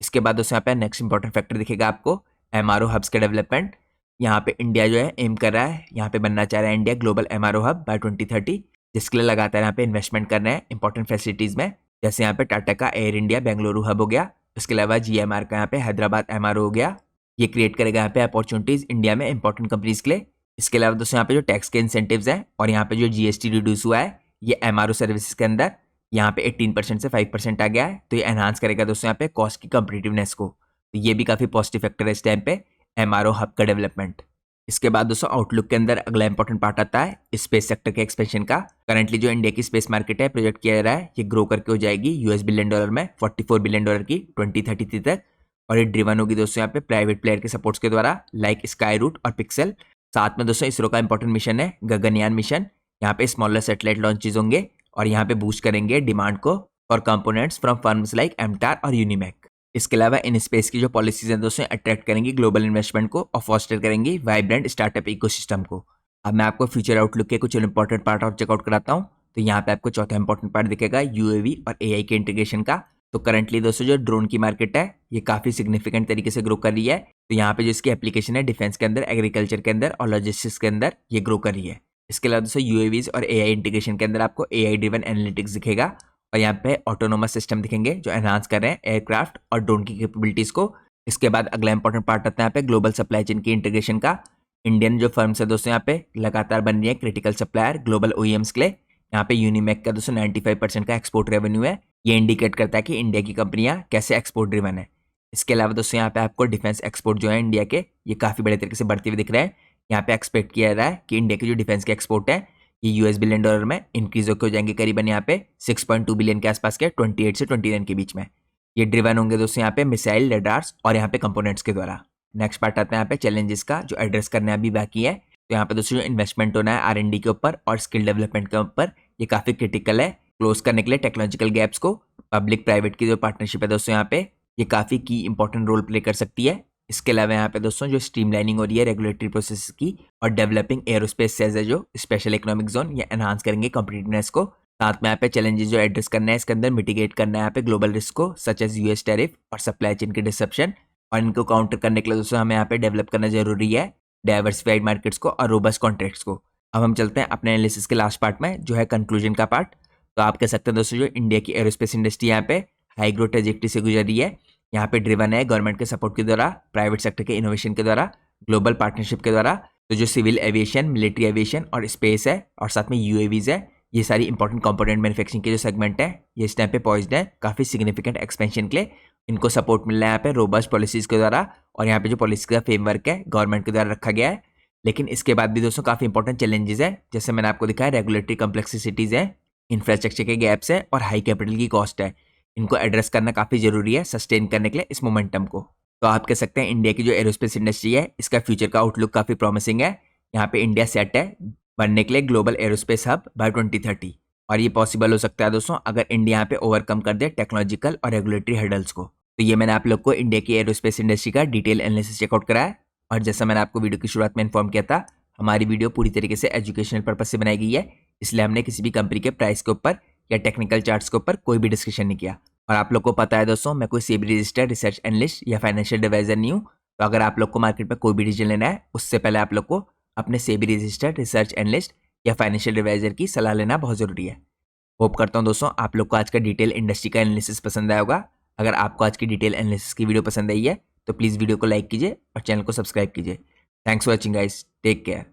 इसके बाद दोस्तों यहाँ पे नेक्स्ट इंपॉर्टेंट फैक्टर दिखेगा आपको एमआरओ हब्स के डेवलपमेंट। यहाँ पे इंडिया जो है एम कर रहा है, यहाँ पे बनना चाह रहा है India global MRO hub by 2030, जिसके लिए लगातार यहाँ पे इन्वेस्टमेंट कर रहे हैं इंपॉर्टेंट फैसिलिटीज में, जैसे यहाँ पे टाटा का एयर इंडिया बेंगलुरु हब हो गया, इसके अलावा जीएमआर का यहाँ पे हैदराबाद एमआरओ हो गया। ये क्रिएट करेगा यहाँ पे अपॉर्चुनिटीज इंडिया में इंपॉर्टेंट कंपनीज के लिए। इसके अलावा दोस्तों यहाँ पे जो टैक्स के इंसेंटिव्स हैं और यहाँ पे जो जीएसटी रिड्यूस हुआ है ये एमआरओ सर्विसेज के अंदर यहाँ पे 18% से 5% आ गया है, तो ये एनहांस करेगा दोस्तों यहाँ पे कॉस्ट की कंपटीटिवनेस को। तो ये भी काफी पॉजिटिव फैक्टर है इस टाइम पे एमआरओ हब का डेवलपमेंट। इसके बाद दोस्तों आउटलुक के अंदर अगला इंपॉर्टेंट पार्ट आता है स्पेस सेक्टर के एक्सपेंशन का। करंटली जो इंडिया की स्पेस मार्केट है प्रोजेक्ट किया जा रहा है ये ग्रो करके हो जाएगी यूएस बिलियन डॉलर में $44 बिलियन की 2033 तक, और ये ड्रिवन होगी दोस्तों यहाँ पे प्राइवेट प्लेयर के सपोर्ट्स के द्वारा लाइक स्काई रूट और पिक्सल। साथ में दोस्तों इसरो का इंपॉर्टेंट मिशन है गगनयान मिशन, यहाँ पे स्मॉलर सैटेलाइट लॉन्चेज होंगे और यहाँ पे बूस्ट करेंगे डिमांड को और कंपोनेंट्स फ्रॉम फर्म्स लाइक एमटार और यूनिमैक। इसके अलावा इन स्पेस की जो पॉलिसीज हैं दोस्तों अट्रैक्ट करेंगी ग्लोबल इन्वेस्टमेंट को और फॉस्टर करेंगी वाइब्रेंट स्टार्टअप इकोसिस्टम को। अब मैं आपको फ्यूचर आउटलुक के कुछ इंपॉर्टेंट पार्ट और चेकआउट कराता हूँ। तो यहाँ पे आपको चौथा इंपॉर्टेंट पार्ट दिखेगा यूएवी और एआई के इंटीग्रेशन का। तो करंटली दोस्तों जो ड्रोन की मार्केट है ये काफी सिग्निफिकेंट तरीके से ग्रो कर रही है। तो यहाँ पे जो इसकी एप्लीकेशन है डिफेंस के अंदर, एग्रीकल्चर के अंदर और लॉजिस्टिक्स के अंदर ये ग्रो कर रही है। इसके अलावा दोस्तों यूएवीज और एआई इंटीग्रेशन के अंदर आपको एआई ड्रिवन एनालिटिक्स दिखेगा और यहाँ पे ऑटोनोमस सिस्टम दिखेंगे जो एनहांस कर रहे हैं एयरक्राफ्ट और ड्रोन की कैपेबिलिटीज को। इसके बाद अगला इंपॉर्टेंट पार्ट आता है यहाँ पे ग्लोबल सप्लाई चेन की इंटीग्रेशन का। इंडियन जो फर्म्स है दोस्तों यहाँ पे लगातार बन रही है क्रिटिकल सप्लायर ग्लोबल ओईएम्स के लिए। यहाँ पे यूनिमैक का दोस्तों 95% का एक्सपोर्ट रेवेन्यू है, ये इंडिकेट करता है कि इंडिया की कंपनियां कैसे एक्सपोर्ट ड्रिवन है। इसके अलावा दोस्तों यहाँ पे आपको डिफेंस एक्सपोर्ट जो है इंडिया के ये काफी बड़े तरीके से बढ़ते हुए दिख रहे हैं। यहाँ पे एक्सपेक्ट किया जा रहा है कि इंडिया के जो डिफेंस के एक्सपोर्ट है ये यूएस बिलियन डॉलर में इंक्रीज होकर हो जाएंगे करीबन यहाँ पे 6.2 बिलियन के आसपास के 28 से 29 के बीच में। ये ड्रिवन होंगे दोस्तों यहाँ पे मिसाइल, रडार्स और यहाँ पे कंपोनेंट्स के द्वारा। नेक्स्ट पार्ट आता है यहाँ पे चैलेंजेस का जो एड्रेस करना अभी बाकी है। तो यहाँ पे दोस्तों जो इन्वेस्टमेंट होना है आर&डी के ऊपर और स्किल डेवलपमेंट के ऊपर ये काफी क्रिटिकल है क्लोज करने के लिए टेक्नोलॉजिकल गैप्स को। पब्लिक प्राइवेट की जो पार्टनरशिप है दोस्तों यहाँ पे ये काफी की इंपॉर्टेंट रोल प्ले कर सकती है। इसके अलावा यहाँ पे दोस्तों जो स्ट्रीमलाइनिंग हो रही है रेगुलेटरी प्रोसेस की और डेवलपिंग एरोस्पेस सेज है जो स्पेशल इकोनॉमिक जोन ये एनहांस करेंगे कॉम्पिटिटिवनेस को। साथ में यहाँ पे चैलेंजेस जो एड्रेस करना है इसके अंदर मिटिगेट करना है यहाँ पे ग्लोबल रिस्क को सच एज यूएस टैरिफ और सप्लाई चेन के डिसरप्शन, और इनको काउंटर करने के लिए दोस्तों हमें यहाँ पे डेवलप करना जरूरी है डाइवर्सिफाइड मार्केट्स को और रोबस्ट कॉन्ट्रैक्ट्स को। अब हम चलते हैं अपने एनालिसिस के लास्ट पार्ट में जो है कंक्लूजन का पार्ट। तो आप कह सकते हैं दोस्तों जो इंडिया की एरोस्पेस इंडस्ट्री यहाँ पे हाई ग्रोथ ट्रेजेक्टरी से गुजर रही है। यहाँ पे ड्रिवन है गवर्नमेंट के सपोर्ट के द्वारा, प्राइवेट सेक्टर के इनोवेशन के द्वारा, ग्लोबल पार्टनरशिप के द्वारा। तो जो सिविल एविएशन, मिलिट्री एविएशन और स्पेस है और साथ में यूएवीज है, ये सारी इंपॉर्टेंट कंपोनेंट मैन्युफैक्चरिंग के जो सेगमेंट है ये इस टाइम पे पॉइज्ड है काफी सिग्निफिकेंट एक्सपेंशन के लिए। इनको सपोर्ट मिल रहा है यहाँ पे रोबस्ट पॉलिसीज के द्वारा और यहाँ पे जो पॉलिसी का फ्रेमवर्क है गवर्नमेंट के द्वारा रखा गया है। लेकिन इसके बाद भी दोस्तों काफी इंपॉर्टेंट चैलेंजेस है, जैसे मैंने आपको दिखाया रेगुलेटरी कॉम्प्लेक्सिटीज है, इंफ्रास्ट्रक्चर के गैप्स है और हाई कैपिटल की कॉस्ट है। इनको एड्रेस करना काफी जरूरी है सस्टेन करने के लिए इस मोमेंटम को। तो आप कह सकते हैं इंडिया की जो एरोस्पेस इंडस्ट्री है इसका फ्यूचर का आउटलुक काफी प्रॉमिसिंग है। यहाँ पे इंडिया सेट है बनने के लिए ग्लोबल एरोस्पेस हब बाय 2030, और ये पॉसिबल हो सकता है दोस्तों अगर इंडिया यहाँ पे ओवरकम कर दे टेक्नोलॉजिकल और रेगुलेटरी हर्डल्स को। तो ये मैंने आप लोग को इंडिया की एरोस्पेस इंडस्ट्री का डिटेल एनालिसिस चेकआउट कराया, और जैसा मैंने आपको वीडियो की शुरुआत में इन्फॉर्म किया था हमारी वीडियो पूरी तरीके से एजुकेशनल पर्पज से बनाई गई है, इसलिए हमने किसी भी कंपनी के प्राइस के ऊपर या टेक्निकल चार्ट्स के ऊपर कोई भी डिस्कशन नहीं किया। और आप लोग को पता है दोस्तों मैं कोई सेबी रजिस्टर्ड रिसर्च एनालिस्ट या फाइनेंशियल एडवाइजर नहीं हूँ। तो अगर आप लोग को मार्केट में कोई भी डिसीजन लेना है उससे पहले आप लोग को अपने सेबी रजिस्टर्ड रिसर्च एनालिस्ट या फाइनेंशियल एडवाइजर की सलाह लेना बहुत जरूरी है। होप करता हूँ दोस्तों आप लोग को आज का डिटेल इंडस्ट्री का एनालिसिस पसंद आया होगा। अगर आपको आज की डिटेल एनालिसिस की वीडियो पसंद आई है तो प्लीज़ वीडियो को लाइक कीजिए और चैनल को सब्सक्राइब कीजिए। Thanks for watching guys, take care.